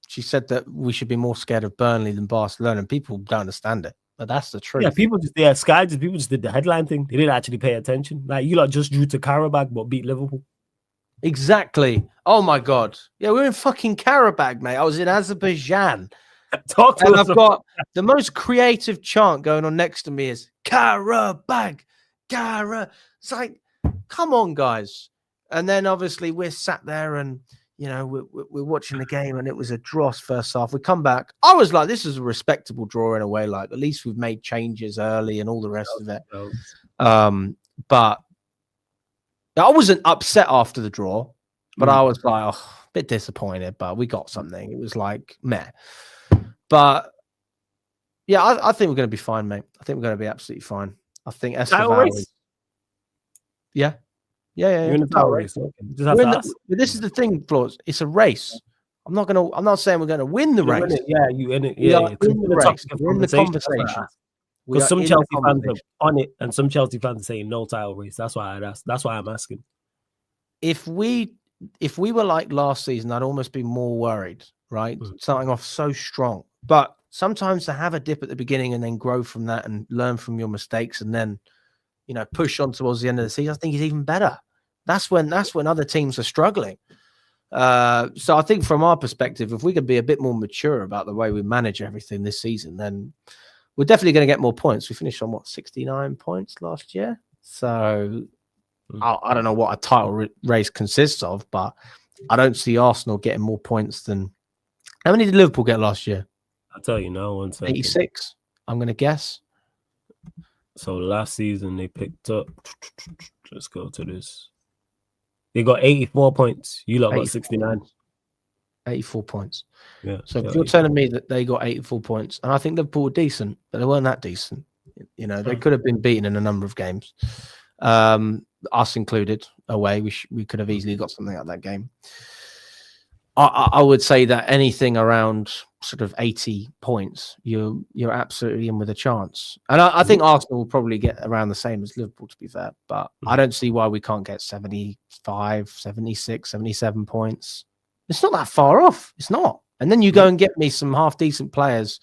She said that we should be more scared of Burnley than Barcelona, and people don't understand it. But that's the truth. Yeah, Sky people just did the headline thing. They didn't actually pay attention. Like, you lot just drew to Karabakh but beat Liverpool. Exactly. Oh my God. Yeah, we're in fucking Karabakh, mate. I was in Azerbaijan. Talk to us. I've got the most creative chant going on next to me is Karabakh. It's like, come on, guys. And then obviously we're sat there and, we're watching the game and it was a dross first half. We come back. I was like, this is a respectable draw in a way. Like, at least we've made changes early and all the rest of it. But I wasn't upset after the draw, but I was like, a bit disappointed, but we got something. It was like, meh. But yeah, I think we're going to be fine, mate. I think we're going to be absolutely fine. I think Estevan. Yeah. You're in the title race. This is the thing, Flores. It's a race. I'm not saying we're going to win the race. You in it. Yeah, we're in the conversation. Because some Chelsea fans are on it, and some Chelsea fans are saying no title race. That's why I'm asking. If we were like last season, I'd almost be more worried, right? Starting off so strong. But sometimes to have a dip at the beginning and then grow from that and learn from your mistakes and then, push on towards the end of the season, I think is even better. That's when other teams are struggling. So I think from our perspective, if we could be a bit more mature about the way we manage everything this season, then we're definitely going to get more points. We finished on 69 points last year. So I don't know what a title race consists of, but I don't see Arsenal getting more points than. How many did Liverpool get last year? I'll tell you now. 86. I'm going to guess. So last season they picked up. Let's go to this. They got 84 points. You lot got 69. 84 points. Yeah. So if you're telling me that they got 84 points, and I think Liverpool were decent, but they weren't that decent. They could have been beaten in a number of games, us included, away. We could have easily got something out of that game. I would say that anything around sort of 80 points, you're absolutely in with a chance. And I think Arsenal will probably get around the same as Liverpool, to be fair. But I don't see why we can't get 75, 76, 77 points. It's not that far off. It's not. And then you go and get me some half-decent players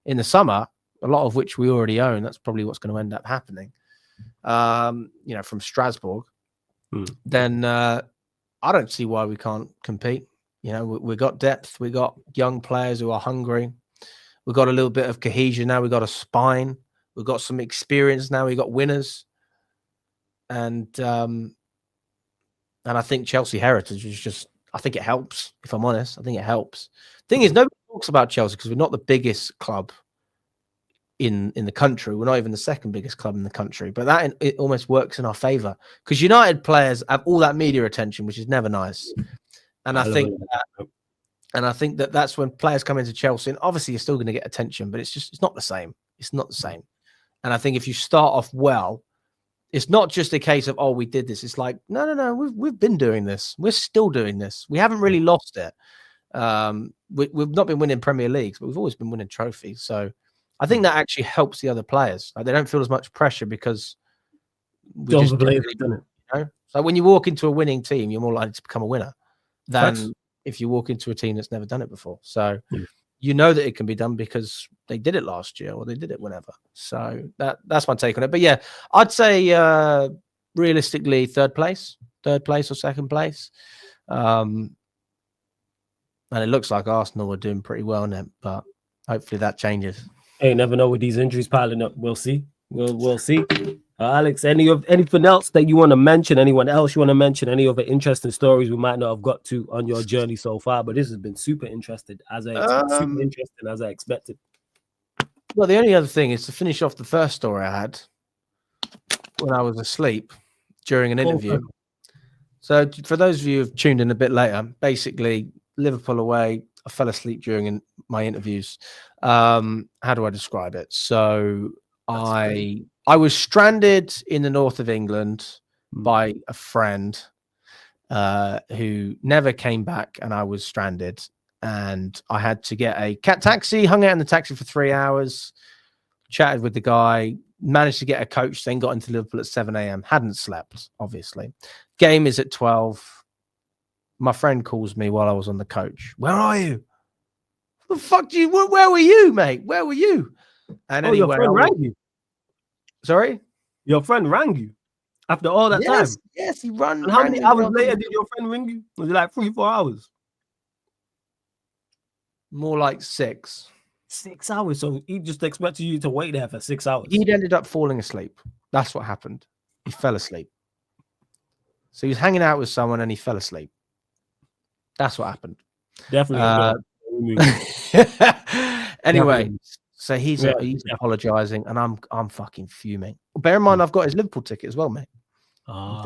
in the summer, a lot of which we already own. That's probably what's going to end up happening. From Strasbourg. Then I don't see why we can't compete. We got depth. We got young players who are hungry. We got a little bit of cohesion now. We got a spine. We got some experience now. We got winners, and I think Chelsea heritage is just. I think it helps. If I'm honest, I think it helps. Thing is, nobody talks about Chelsea because we're not the biggest club in the country. We're not even the second biggest club in the country. But it almost works in our favour because United players have all that media attention, which is never nice. And I think that that's when players come into Chelsea, and obviously you're still going to get attention, but it's not the same. It's not the same. And I think if you start off well, it's not just a case of, we did this. It's like, no, we've been doing this. We're still doing this. We haven't really lost it. We've not been winning Premier Leagues, but we've always been winning trophies. So I think that actually helps the other players. Like, they don't feel as much pressure because we just believe it. So when you walk into a winning team, you're more likely to become a winner than if you walk into a team that's never done it before. So you know that it can be done because they did it last year or they did it whenever. So that's my take on it. But yeah, I'd say realistically third place or second place. And it looks like Arsenal are doing pretty well now, but hopefully that changes. Hey, never know with these injuries piling up. We'll see. We'll see. Alex, anything else that you want to mention? Anyone else you want to mention? Any other interesting stories we might not have got to on your journey so far? But this has been super interesting as I expected. Well, the only other thing is to finish off the first story I had when I was asleep during an interview. So for those of you who've tuned in a bit later, basically Liverpool away, I fell asleep during my interviews. How do I describe it? So I was stranded in the north of England by a friend who never came back, and I was stranded. And I had to get a cat taxi, hung out in the taxi for 3 hours, chatted with the guy, managed to get a coach, then got into Liverpool at 7 a.m. Hadn't slept, obviously. Game is at 12. My friend calls me while I was on the coach. Where are you? The fuck do you? Where were you, mate? Where were you? And anyway, your friend rang you. Sorry, your friend rang you after all that time. Yes, he ran. And how many hours later did your friend ring you? Was it like 3-4 hours? More like 6. 6 hours. So he just expected you to wait there for 6 hours. He'd ended up falling asleep. That's what happened. He fell asleep. So he was hanging out with someone and he fell asleep. That's what happened. Definitely. Anyway, so he's apologizing, and I'm fucking fuming. Bear in mind, I've got his Liverpool ticket as well, mate. I'm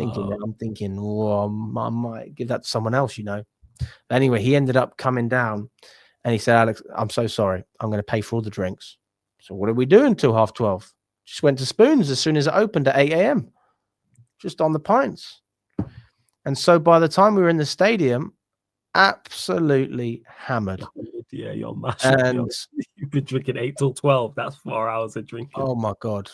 thinking, oh, I might give that to someone else, you know. But anyway, he ended up coming down, and he said, "Alex, I'm so sorry. I'm going to pay for all the drinks." So what are we doing till 12:30? Just went to Spoons as soon as it opened at 8 a.m. Just on the pints. And so by the time we were in the stadium, absolutely hammered. Yeah, you're mashing. And you've been drinking 8 till 12. That's 4 hours of drinking. Oh my God.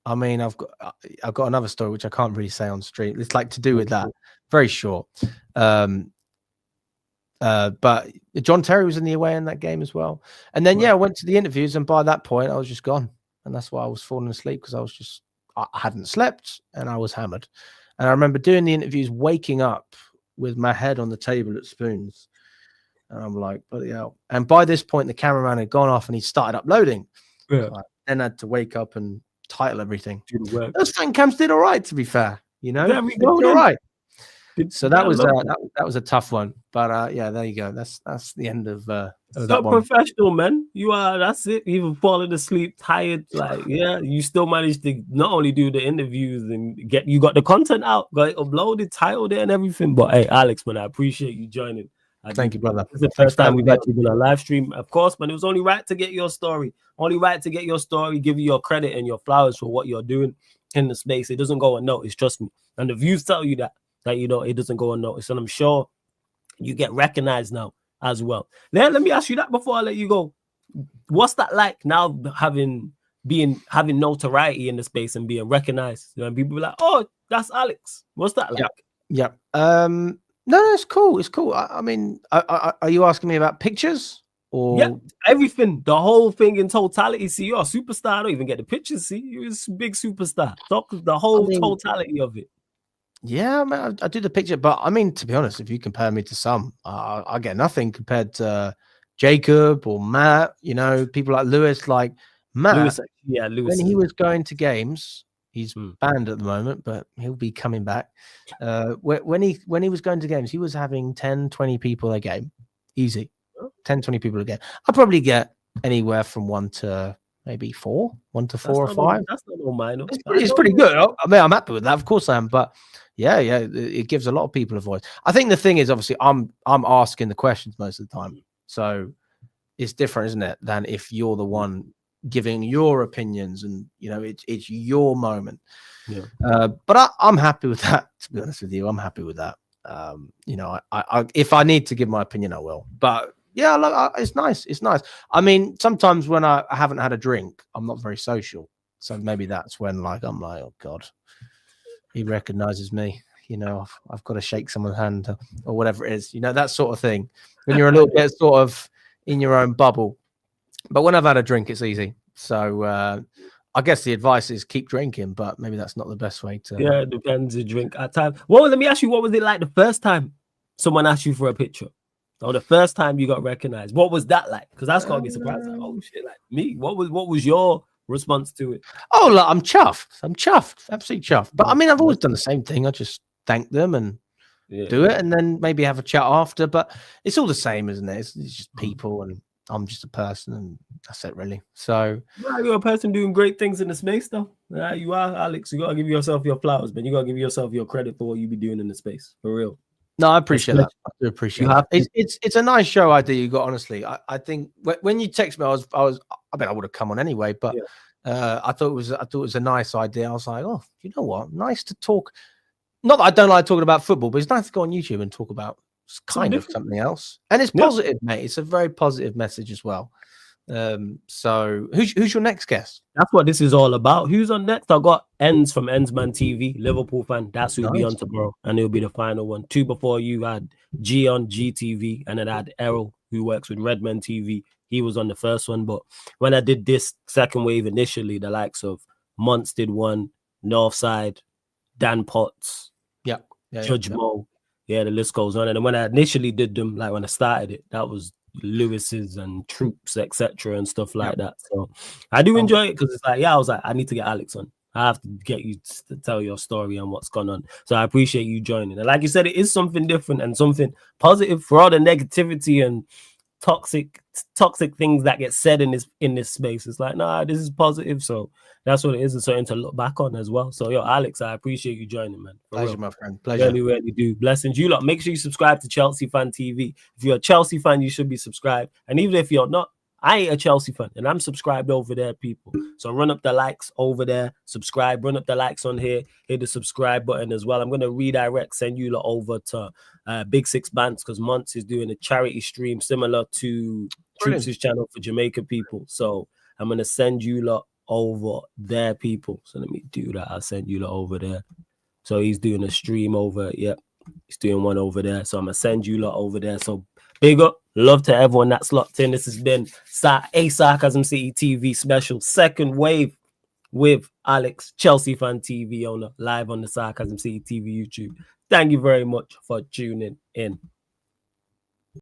I mean, I've got another story which I can't really say on street. It's like to do with that. Very short. But John Terry was in the away in that game as well. And then I went to the interviews, and by that point I was just gone. And that's why I was falling asleep, because I hadn't slept and I was hammered. And I remember doing the interviews, waking up with my head on the table at Spoons. And I'm like, bloody hell. And by this point, the cameraman had gone off and he started uploading. Yeah. So I then had to wake up and title everything. Those fan cams did all right, to be fair. You know, there we go. All right. So that was a tough one. But there you go. That's the end of that one. Professional, man. You are. That's it. Even falling asleep, tired. Like, you still managed to not only do the interviews and you got the content out, got it uploaded, titled it, and everything. But hey, Alex, man, I appreciate you joining. Thank you, brother. It's the first time we've actually done a live stream, of course, but it was only right to get your story. Only right to get your story, give you your credit and your flowers for what you're doing in the space. It doesn't go unnoticed, trust me. And the views tell you that you know it doesn't go unnoticed. And I'm sure you get recognized now as well. Then let me ask you that before I let you go. What's that like now, having notoriety in the space and being recognized? You know, people be like, "Oh, that's Alex." What's that like? Yeah. No, it's cool. It's cool. I mean, are you asking me about pictures or everything? The whole thing in totality. See, you're a superstar. I don't even get the pictures. See, you're a big superstar. Talk the whole totality of it. Yeah, I do the picture, but I mean, to be honest, if you compare me to some, I get nothing compared to Jacob or Matt. You know, people like Lewis, like Matt. Lewis. When he was going to games, he's banned at the moment, but he'll be coming back. When he was going to games, he was having 10, 20 people a game, easy. 10, 20 people a game. I probably get anywhere from 1 to maybe 4, 1 to 4 or 5. That's not all mine. It's pretty good. I mean, I'm happy with that. Of course I am. But it gives a lot of people a voice. I think the thing is, obviously, I'm asking the questions most of the time. So it's different, isn't it, than if you're the one giving your opinions and, you know, it's your moment. But I'm happy with that, to be honest with you. I'm happy with that. You know, I if I need to give my opinion, I will. But it's nice. It's nice. I mean, sometimes when I haven't had a drink, I'm not very social. So maybe that's when I'm like, oh God, he recognizes me. You know, I've got to shake someone's hand or whatever it is. You know, that sort of thing. When you're a little bit sort of in your own bubble. But when I've had a drink, it's easy. So I guess the advice is keep drinking, but maybe that's not the best way to. Yeah, it depends. You drink at times. Well, let me ask you, what was it like the first time someone asked you for a picture? Or the first time you got recognized, what was that like? Because that's gotta be surprising. Like, oh shit, like me. What was your response to it? Oh, look, I'm chuffed. Absolutely chuffed. But I mean, I've always done the same thing. I just thank them and do it, and then maybe have a chat after. But it's all the same, isn't it? It's just people, and I'm just a person, and that's it, really. So you're a person doing great things in the space, though. You are, Alex. You gotta give yourself your flowers, man. You gotta give yourself your credit for what you be doing in the space, for real. No, I appreciate that. I do appreciate that. It's a nice show idea you got. Honestly, I think when you text me, I mean, I would have come on anyway, but I thought it was a nice idea. I was like, oh, you know what? Nice to talk. Not that I don't like talking about football, but it's nice to go on YouTube and talk about kind of something else. And it's positive, mate. It's a very positive message as well. So who's your next guest? That's what this is all about. Who's on next? I got Ends from Endsman TV, Liverpool fan. That's who'll be on tomorrow, and it'll be the final one. 2 before you had G on GTV, and then I had Errol, who works with Redman TV. He was on the first one, but when I did this second wave initially, the likes of Monts did one, Northside, Dan Potts, Judge Mo, the list goes on. And then when I initially did them, like when I started it, that was Lewis's and Troops, etc. and stuff like that. So I do enjoy it because it's like, I was like, I need to get Alex on. I have to get you to tell your story and what's gone on. So I appreciate you joining. And like you said, it is something different and something positive for all the negativity and toxic things that get said in this space. It's like, nah, this is positive. So that's what it is, and something to look back on as well. So Alex, I appreciate you joining, man. Pleasure, my friend. Pleasure. Really do. Blessings. You lot, make sure you subscribe to Chelsea Fan TV. If you're a Chelsea fan, you should be subscribed. And even if you're not, I ain't a Chelsea fan, and I'm subscribed over there, people. So run up the likes over there, subscribe, run up the likes on here, hit the subscribe button as well. I'm going to redirect, send you lot over to Big Six Bands, because Monts is doing a charity stream similar to Troops' channel for Jamaica people. So I'm going to send you lot over there, people. So let me do that. I'll send you lot over there. So he's doing a stream over, he's doing one over there. So I'm going to send you lot over there. So big up. Love to everyone that's locked in. This has been a Sarcasm City TV special, second wave with Alex, Chelsea Fan TV owner, live on the Sarcasm City TV YouTube. Thank you very much for tuning in.